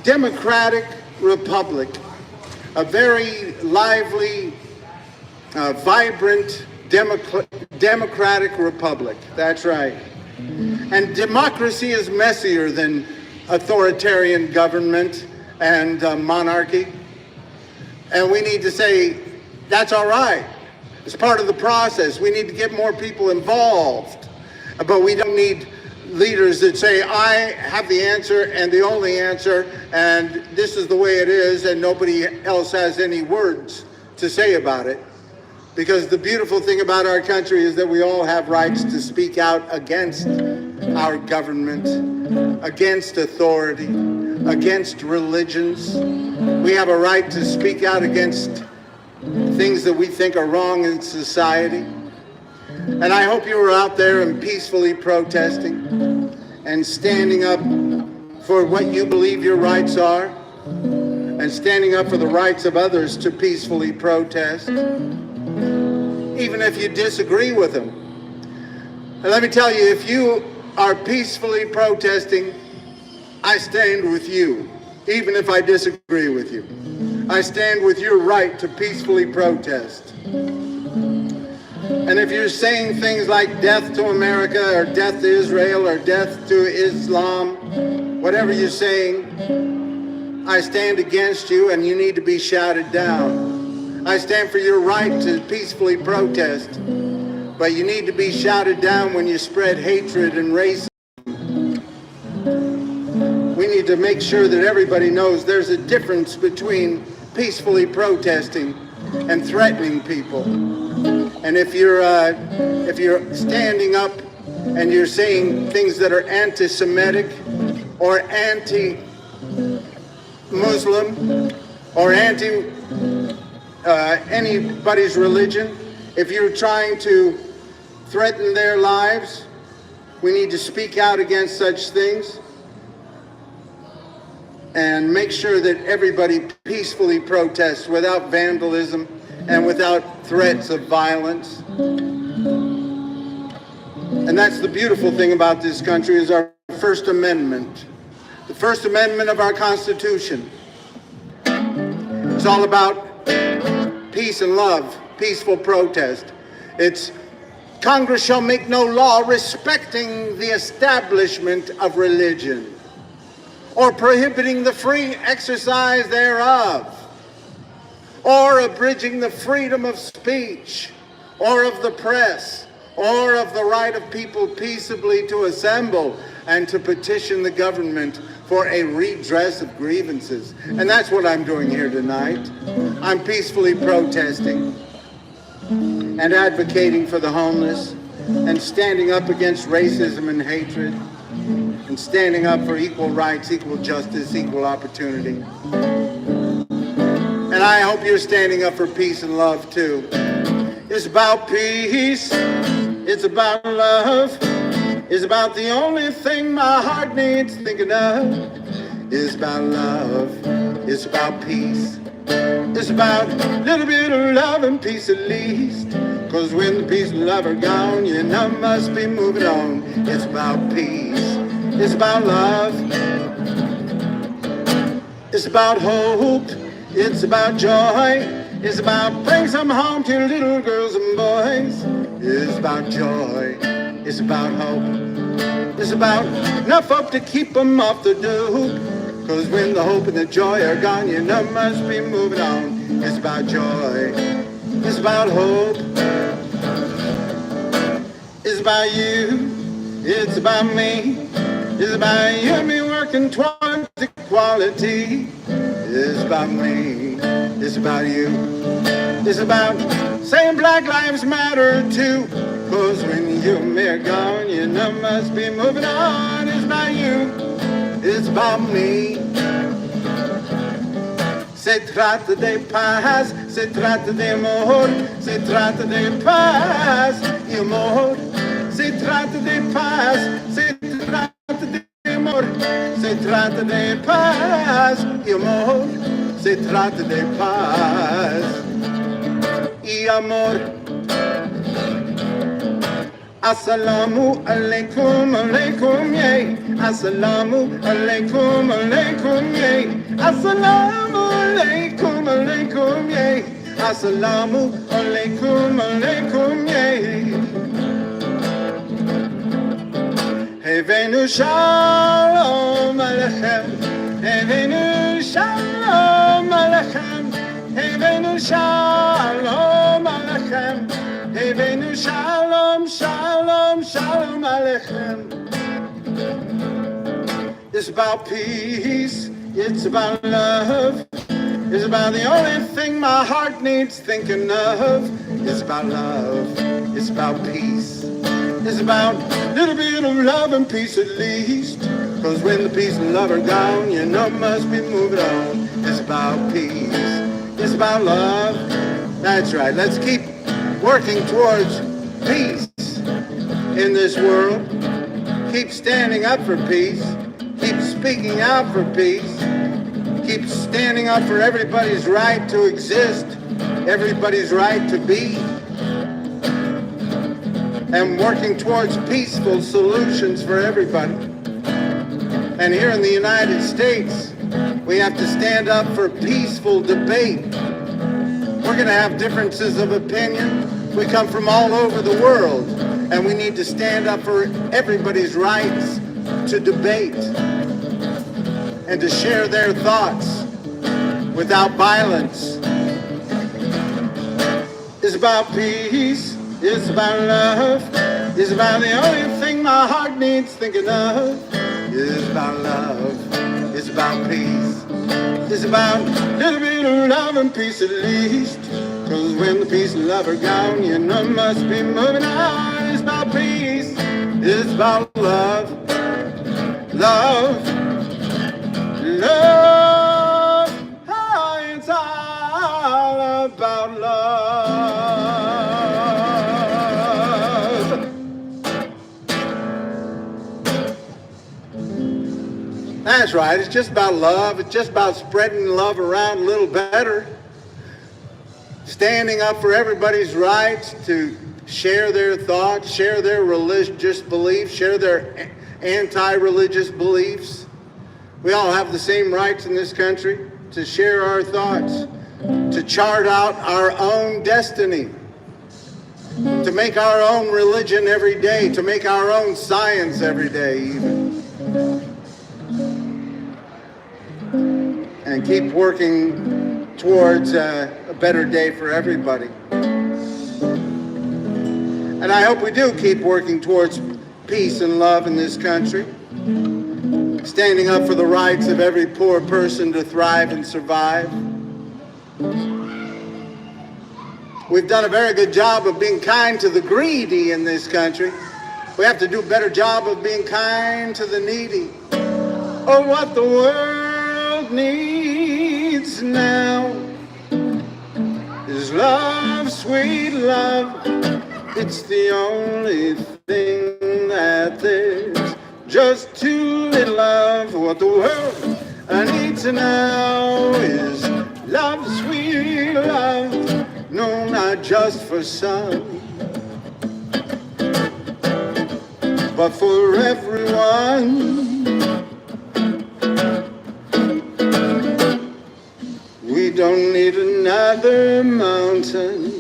Speaker 2: democratic republic, a very lively, vibrant, democratic republic. That's right. And democracy is messier than authoritarian government and monarchy. And we need to say, that's all right. It's part of the process. We need to get more people involved. But we don't need leaders that say, I have the answer and the only answer, and this is the way it is, and nobody else has any words to say about it. Because the beautiful thing about our country is that we all have rights to speak out against our government, against authority, against religions. We have a right to speak out against things that we think are wrong in society. And I hope you were out there and peacefully protesting and standing up for what you believe your rights are, and standing up for the rights of others to peacefully protest, even if you disagree with them. And let me tell you, if you are peacefully protesting, I stand with you, even if I disagree with you. I stand with your right to peacefully protest. And if you're saying things like death to America, or death to Israel, or death to Islam, whatever you're saying, I stand against you, and you need to be shouted down. I stand for your right to peacefully protest, but you need to be shouted down when you spread hatred and racism. We need to make sure that everybody knows there's a difference between peacefully protesting and threatening people. And if you're standing up and you're saying things that are anti-Semitic or anti-Muslim or anybody's religion, if you're trying to threaten their lives, we need to speak out against such things and make sure that everybody peacefully protests without vandalism and without threats of violence. And that's the beautiful thing about this country, is our First Amendment. The First Amendment of our Constitution. It's all about peace and love, peaceful protest. It's Congress shall make no law respecting the establishment of religion, or prohibiting the free exercise thereof, or abridging the freedom of speech, or of the press, or of the right of people peaceably to assemble and to petition the government for a redress of grievances. And that's what I'm doing here tonight. I'm peacefully protesting and advocating for the homeless, and standing up against racism and hatred, and standing up for equal rights, equal justice, equal opportunity. And I hope you're standing up for peace and love too. It's about peace, it's about love, it's about the only thing my heart needs thinking of. It's about love, it's about peace, it's about a little bit of love and peace at least. Cause when the peace and love are gone, you know must be moving on. It's about peace, it's about love, it's about hope, it's about joy, it's about bring some home to little girls and boys. It's about joy, it's about hope, it's about enough hope to keep them off the duke. Cause when the hope and the joy are gone, you know must be moving on. It's about joy, it's about hope, it's about you, it's about me, it's about you and me working towards equality. It's about me, it's about you, it's about saying Black Lives Matter too. Cause when you and me are gone, you know must be moving on. It's about you, it's about me. Se trata de paz, se trata de amor, se trata de paz y amor. Se trata de paz, se trata de amor, se trata de paz y amor, se trata de paz y amor. Assalamu alaikum, alaikum, yay. Assalamu alaikum, alaikum, yay. Assalamu alaikum, alaikum, yay. Assalamu alaikum, alaikum, yay. Hevenu shalom alechem, Hevenu shalom alechem, Hevenu shalom alechem, Hevenu shalom, shalom, shalom alechem. It's about peace, it's about love, it's about the only thing my heart needs thinking of. It's about love, it's about peace, it's about a little bit of love and peace at least. Cause when the peace and love are gone, you know must be moving on. It's about peace, it's about love. That's right, let's keep working towards peace in this world. Keep standing up for peace. Keep speaking out for peace. Keep standing up for everybody's right to exist, everybody's right to be, and working towards peaceful solutions for everybody. And here in the United States, we have to stand up for peaceful debate. We're going to have differences of opinion. We come from all over the world, and we need to stand up for everybody's rights to debate and to share their thoughts without violence. It's about peace, it's about love, it's about the only thing my heart needs thinking of. It's about love, it's about peace, it's about a little bit of love and peace at least. Cause when the peace and love are gone, you know must be moving on. It's about peace, it's about love, love, love. Oh, it's all about love. That's right, it's just about love. It's just about spreading love around a little better. Standing up for everybody's rights to share their thoughts, share their religious beliefs, share their anti-religious beliefs. We all have the same rights in this country to share our thoughts, to chart out our own destiny, to make our own religion every day, to make our own science every day even. And keep working towards a better day for everybody. And I hope we do keep working towards peace and love in this country, standing up for the rights of every poor person to thrive and survive. We've done a very good job of being kind to the greedy in this country. We have to do a better job of being kind to the needy. Oh, what the world needs now is love, sweet love. It's the only thing that there's just too little of. What the world needs now is love, sweet love. No, not just for some, but for everyone. We don't need another mountain.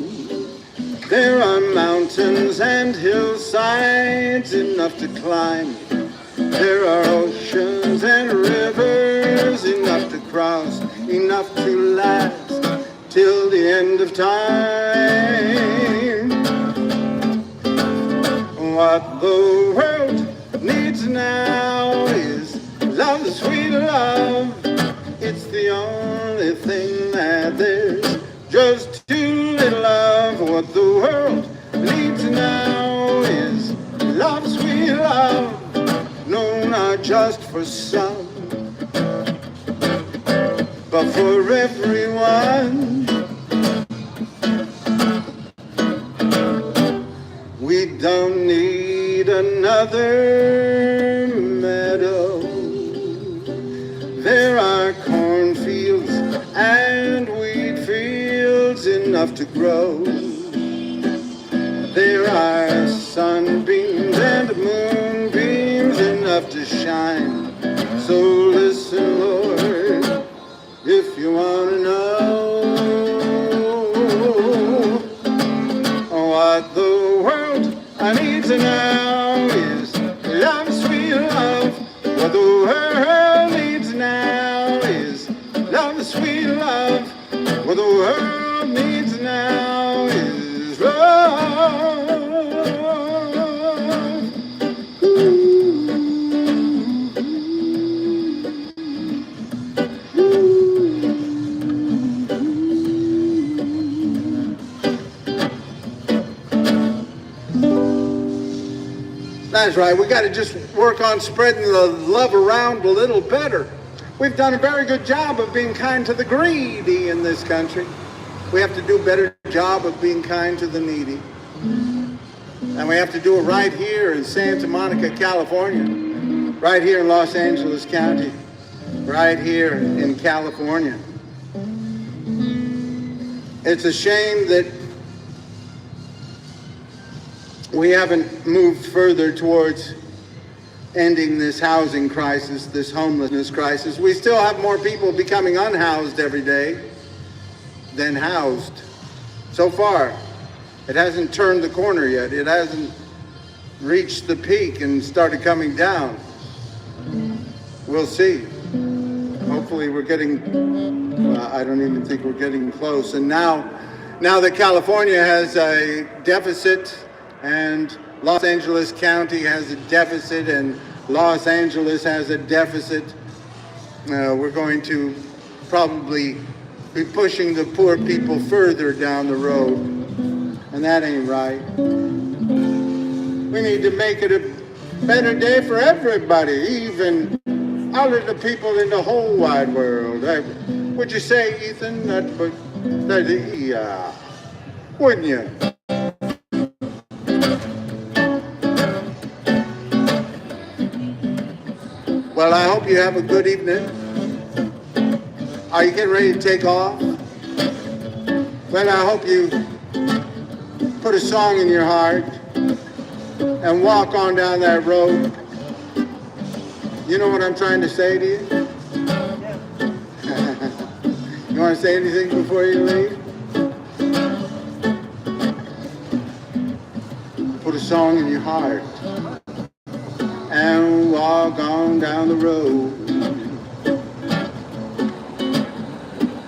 Speaker 2: There are mountains and hillsides enough to climb. There are oceans and rivers enough to cross, enough to last till the end of time. What the world needs now is love, sweet love. It's the only thing that there's just too little of. What the world needs now is love, sweet love. No, not just for some, but for everyone. We don't need another meadow. There are cornfields and wheat fields enough to grow. There are sunbeams and moonbeams enough to shine. So listen, Lord, if you want to know what the world needs now is love, sweet love. What the world needs now is love, sweet love. What the world needs now is love. That's right, we got to just work on spreading the love around a little better. We've done a very good job of being kind to the greedy in this country. We have to do a better job of being kind to the needy. And we have to do it right here in Santa Monica, California, right here in Los Angeles County, right here in California. It's a shame that we haven't moved further towards ending this housing crisis, this homelessness crisis. We still have more people becoming unhoused every day than housed. So far, it hasn't turned the corner yet. It hasn't reached the peak and started coming down. We'll see. Hopefully we're getting, I don't even think we're getting close. And now that California has a deficit and Los Angeles County has a deficit and Los Angeles has a deficit, we're going to probably be pushing the poor people further down the road. And that ain't right. We need to make it a better day for everybody, even all of the people in the whole wide world. Would you say, Ethan? Wouldn't you? Well, I hope you have a good evening. Are you getting ready to take off? Well, I hope you put a song in your heart and walk on down that road. You know what I'm trying to say to you? You want to say anything before you leave? Put a song in your heart and walk on down the road.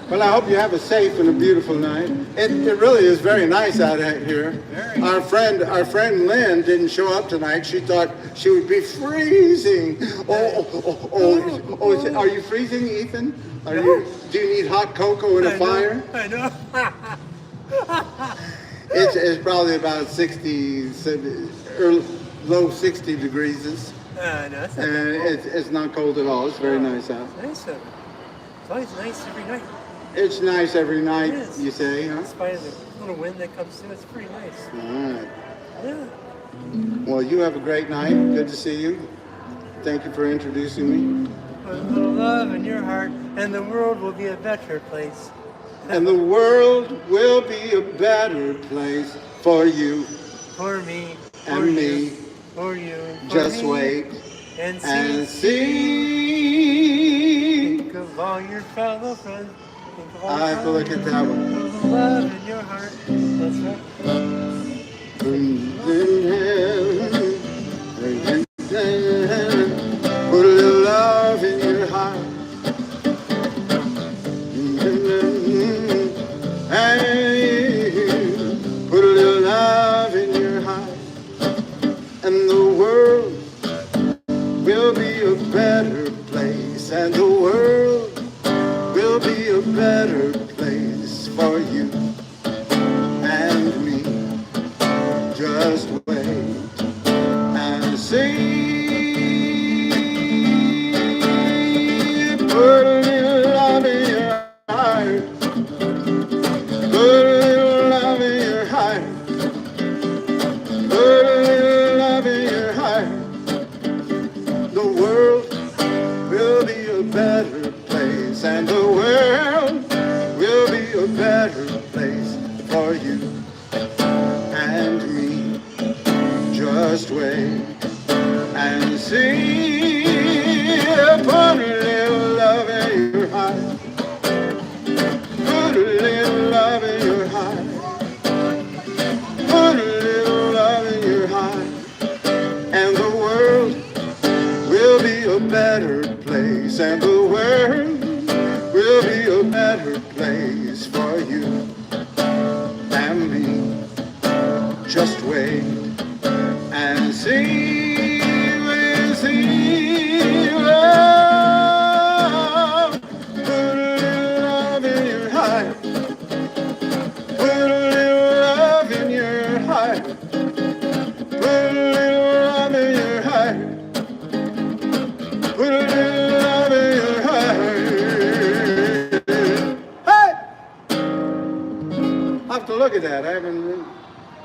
Speaker 2: Well, I hope you have a safe and a beautiful night. It really is very nice out here. Our friend Lynn didn't show up tonight. She thought she would be freezing. Are you freezing, Ethan? Do you need hot cocoa and a fire?
Speaker 1: I know.
Speaker 2: It's probably about 60, low 60 degrees.
Speaker 1: No, it's not
Speaker 2: And it's not cold at all. It's very nice out.
Speaker 1: nice. It's always nice every night.
Speaker 2: It's nice every night,
Speaker 1: It is.
Speaker 2: you say, huh?
Speaker 1: In spite of the little wind that comes through, it's pretty nice.
Speaker 2: All right.
Speaker 1: Yeah.
Speaker 2: Well, you have a great night. Good to see you. Thank you for introducing me.
Speaker 1: Put a little love in your heart, and the world will be a better place.
Speaker 2: And the world will be a better place for you
Speaker 1: For me.
Speaker 2: and
Speaker 1: for
Speaker 2: me.
Speaker 1: You, for you. For
Speaker 2: Just
Speaker 1: me.
Speaker 2: wait
Speaker 1: And see.
Speaker 2: and see.
Speaker 1: Think of all your fellow friends. Think of all
Speaker 2: I have to look at that one.
Speaker 1: Put a little love in your heart. That's right.
Speaker 2: Put a little love in your heart. Hey, put a little love in your heart. And the world will be a better place. And the world will be a better place for you and me. Just wait and see. Put a little love in your heart. Put a little love in your heart. Put a little love in your heart. The world will be a better place, and the world will be a better place for you and me. Just wait and see. Put a little love in your heart. Put a little love in your heart. Put a little love in your heart. And the world will be a better place. And the world will be a better place for you and me. Just wait and see. We'll see. Love. Put a little love in your heart. Put a little love in your heart. Put a little love in your heart. Put a little love in your heart. Hey! I have to look at that. I haven't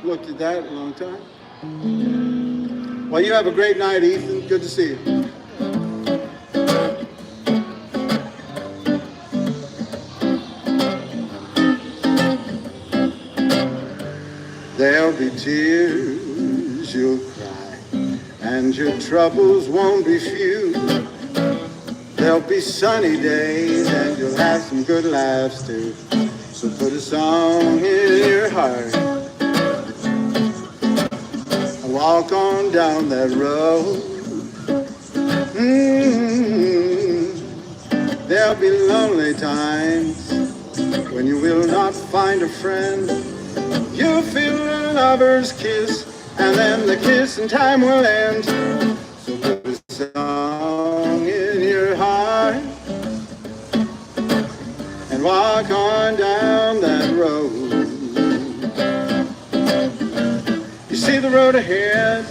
Speaker 2: looked at that in a long time. Well, you have a great night, Ethan. Good to see you. There'll be tears you'll cry, and your troubles won't be few. There'll be sunny days, and you'll have some good laughs too. So put a song in your heart and walk on down that road. There'll be lonely times when you will not find a friend. You'll feel a lover's kiss, and then the kiss and time will end. So put a song in your heart and walk on down that road. You see the road ahead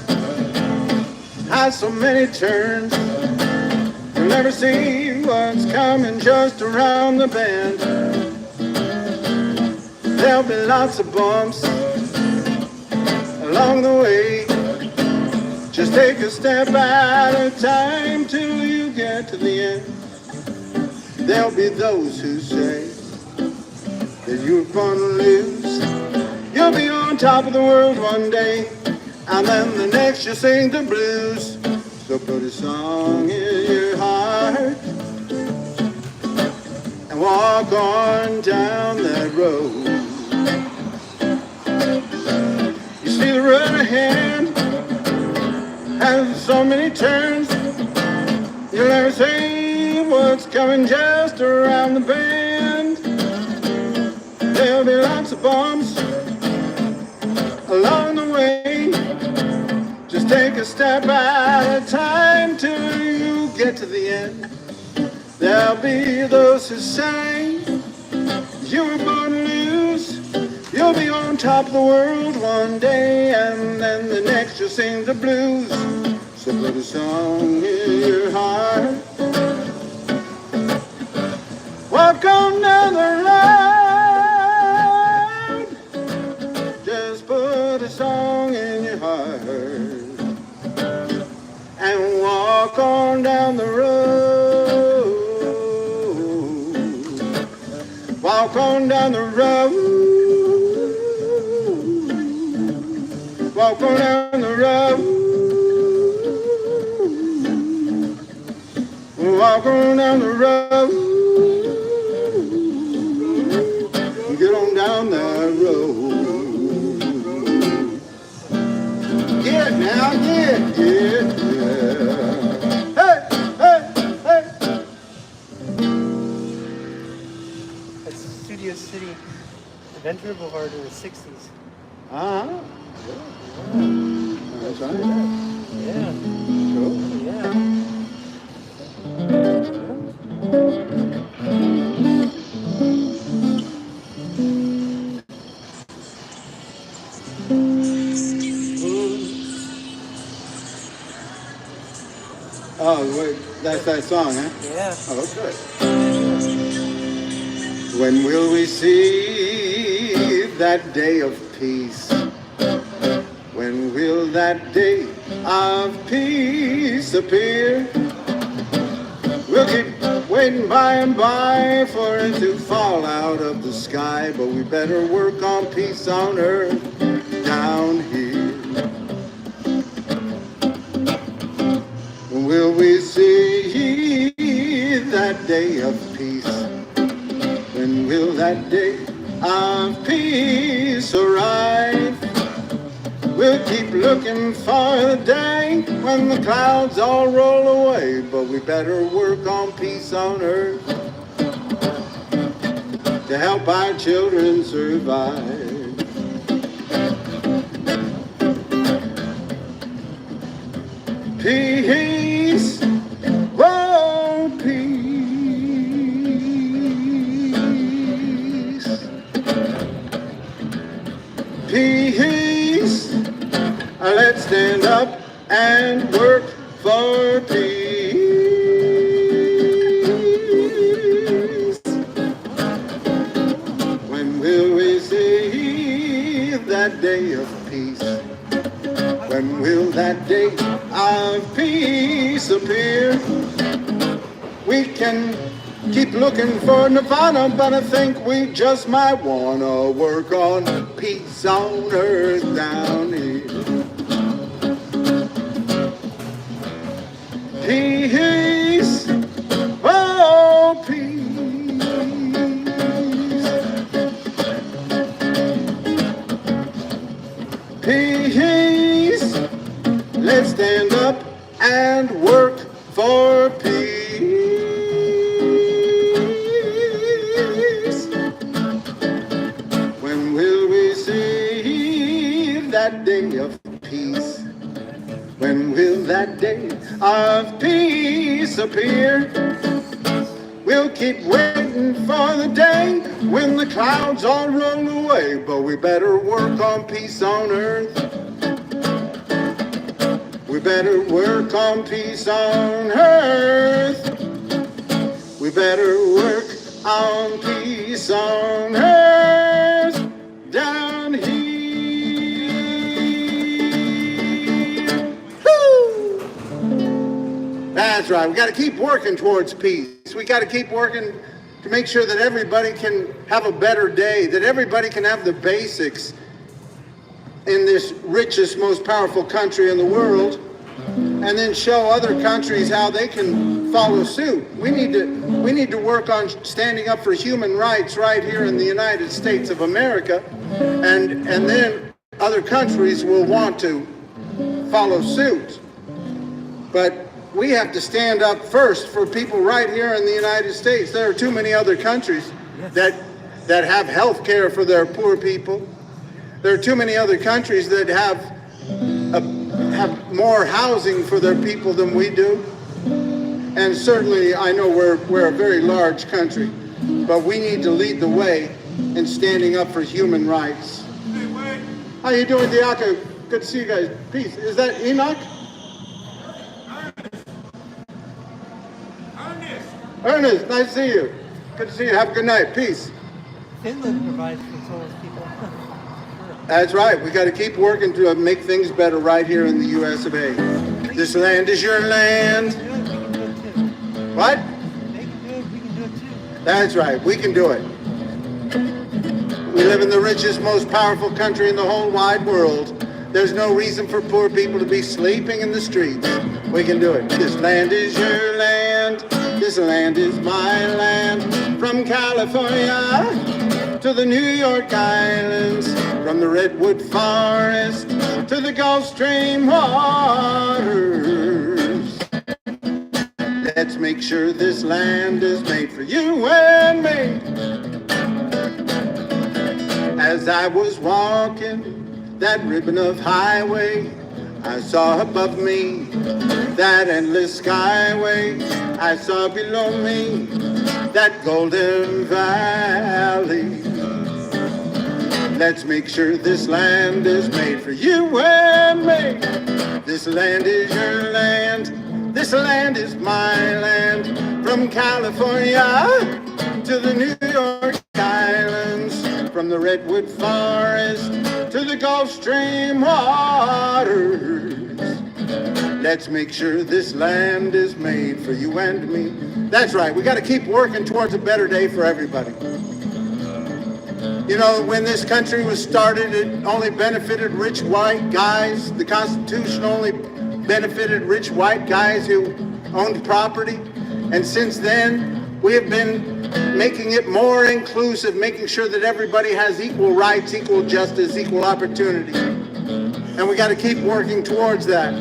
Speaker 2: has so many turns. You'll never see what's coming just around the bend. There'll be lots of bumps along the way. Just take a step at a time till you get to the end. There'll be those who say that you're gonna lose. You'll be on top of the world one day, and then the next you sing the blues. So put a song in your heart and walk on down that road. You see the road ahead has so many turns. You'll never see what's coming just around the bend. There'll be lots of bumps along the way. Just take a step at a time till you get to the end. There'll be those who say you were born to lose. You'll be on top of the world one day, and then the next you'll sing the blues. So put a song in your heart, walk on down the road. Just put a song in your heart and walk on down the road. Walk on down the road. Walk on down the road. Walk on down the road. Get on down that road. Get now, get, yeah. Hey, hey, hey.
Speaker 1: That's Studio City, Adventure Boulevard in the 60s.
Speaker 2: Uh-huh. That's right.
Speaker 1: Yeah.
Speaker 2: Cool.
Speaker 1: Yeah.
Speaker 2: Oh, wait, that's that song, huh?
Speaker 1: Yeah.
Speaker 2: Oh, okay. When will we see that day of peace? When will that day of peace appear? We'll keep waiting by and by for it to fall out of the sky, but we better work on peace on earth down here. When will we see that day of peace? When will that day of peace arrive? We'll keep looking for the day when the clouds all roll away, but we better work on peace on earth to help our children survive. Peace, oh peace, peace. Let's stand up and work for peace. When will we see that day of peace? When will that day of peace appear? We can keep looking for nirvana, but I think we just might wanna work on peace on earth down here. Peace, oh peace. Peace, let's stand up and work for peace. When will we see that day of peace? When will that day of peace appear? We'll keep waiting for the day when the clouds all roll away, but we better work on peace on earth. We better work on peace on earth. We better work on peace on earth down here. Woo! That's right. We got to keep working towards peace. We got to keep working to make sure that everybody can have a better day, that everybody can have the basics in this richest, most powerful country in the world, and then show other countries how they can follow suit. We need to work on standing up for human rights right here in the United States of America, and then other countries will want to follow suit. But we have to stand up first for people right here in the United States. There are too many other countries that have health care for their poor people. There are too many other countries that have more housing for their people than we do. And certainly, I know we're a very large country, but we need to lead the way in standing up for human rights. How you doing, Diaka? Good to see you guys. Peace. Is that Enoch? Ernest, nice to see you. Good to see you. Have a good night. Peace.
Speaker 1: Finland provides for homeless people.
Speaker 2: That's right. We got to keep working to make things better right here in the U.S. of A. This land is your land.
Speaker 1: We can do it too.
Speaker 2: What?
Speaker 1: They can do it, we can do it too.
Speaker 2: That's right. We can do it. We live in the richest, most powerful country in the whole wide world. There's no reason for poor people to be sleeping in the streets. We can do it. This land is your land. This land is my land. From California to the New York Islands, from the Redwood Forest to the Gulf Stream waters. Let's make sure this land is made for you and me. As I was walking that ribbon of highway, I saw above me that endless skyway. I saw below me that golden valley. Let's make sure this land is made for you and me. This land is your land. This land is my land. From California to the New York Islands, from the Redwood Forest to the Gulf Stream waters. Let's make sure this land is made for you and me. That's right. We got to keep working towards a better day for everybody. You know, when this country was started, it only benefited rich white guys. The Constitution only benefited rich white guys who owned property. And since then, we have been making it more inclusive, making sure that everybody has equal rights, equal justice, equal opportunity. And we got to keep working towards that.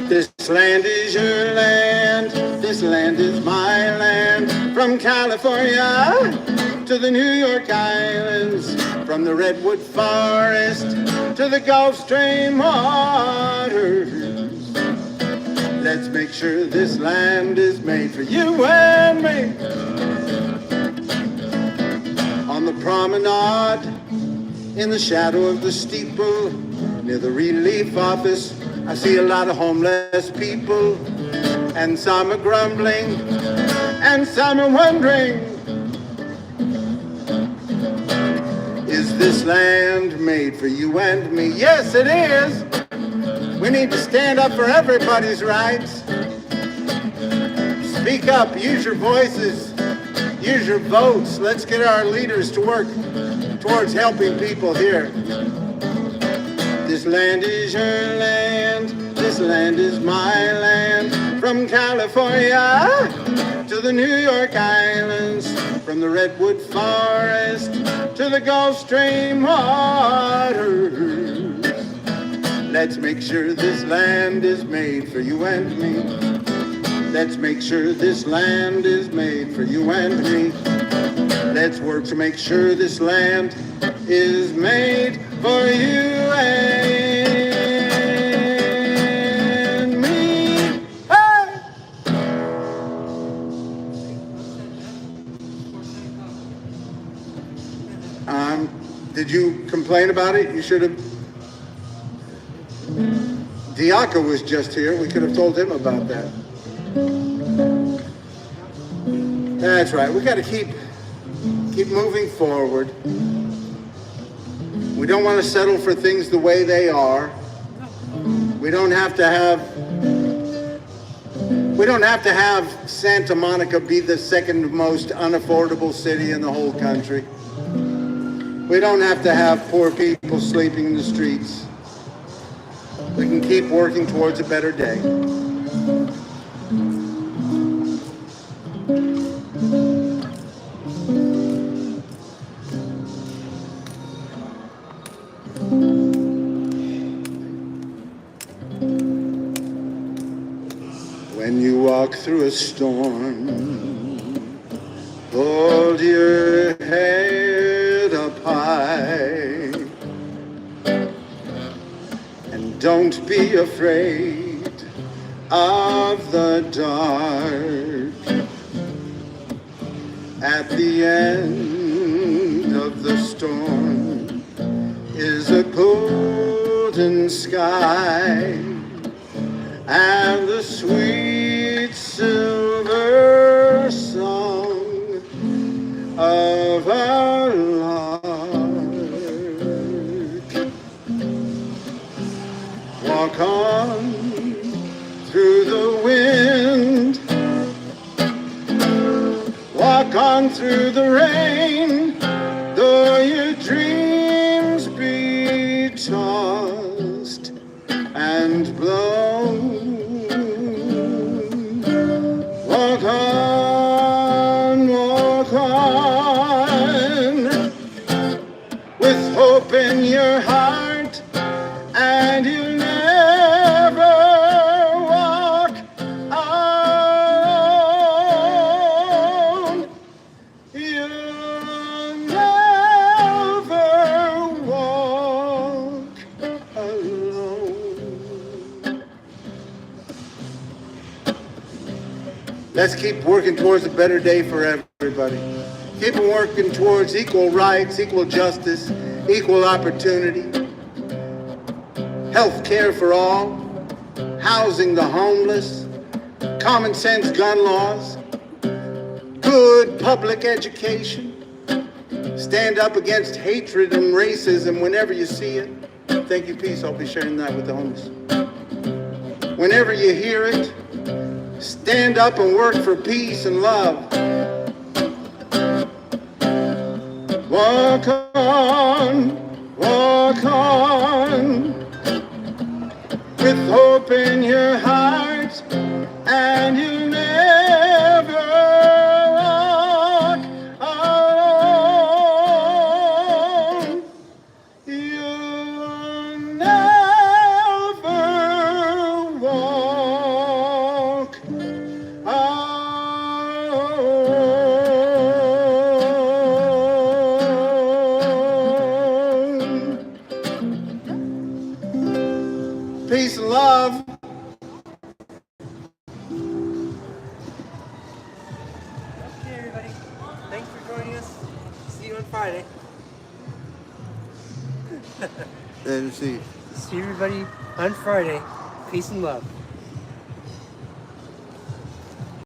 Speaker 2: This land is your land. This land is my land. From California to the New York Islands, from the Redwood Forest to the Gulf Stream waters. Let's make sure this land is made for you and me. On the promenade, in the shadow of the steeple, near the relief office, I see a lot of homeless people, and some are grumbling, and some are wondering, is this land made for you and me? Yes, it is. We need to stand up for everybody's rights. Speak up, use your voices, use your votes. Let's get our leaders to work towards helping people here. This land is your land, this land is my land. From California to the New York Islands, from the Redwood Forest to the Gulf Stream waters. Let's make sure this land is made for you and me. Let's make sure this land is made for you and me. Let's work to make sure this land is made for you and me. Hey! Did you complain about it? You should have. Diaka was just here. We could have told him about that. That's right. We got to keep moving forward. We don't want to settle for things the way they are. We don't have to have Santa Monica be the second most unaffordable city in the whole country. We don't have to have poor people sleeping in the streets. We can keep working towards a better day. When you walk through a storm, hold your head up high, and don't be afraid of the dark. At the end of the storm is a golden sky and the sweet silver song of our lark. Walk on through the wind, walk on through the rain, though your dreams be tossed and blown. Walk on, with hope in your heart, and you'll never walk alone. You'll never walk alone. Let's keep working towards a better day for everybody. Keep working towards equal rights, equal justice, equal opportunity, health care for all, housing the homeless, common sense gun laws, good public education, stand up against hatred and racism whenever you see it. Thank you, peace. I'll be sharing that with the homeless. Whenever you hear it, stand up and work for peace and love. Walk on, with hope in your heart, and you'll never walk alone. You'll never walk alone. Peace and love.
Speaker 1: Okay, everybody. Thanks for joining us. See you on Friday.
Speaker 3: And see.
Speaker 1: See everybody on Friday. Peace and love.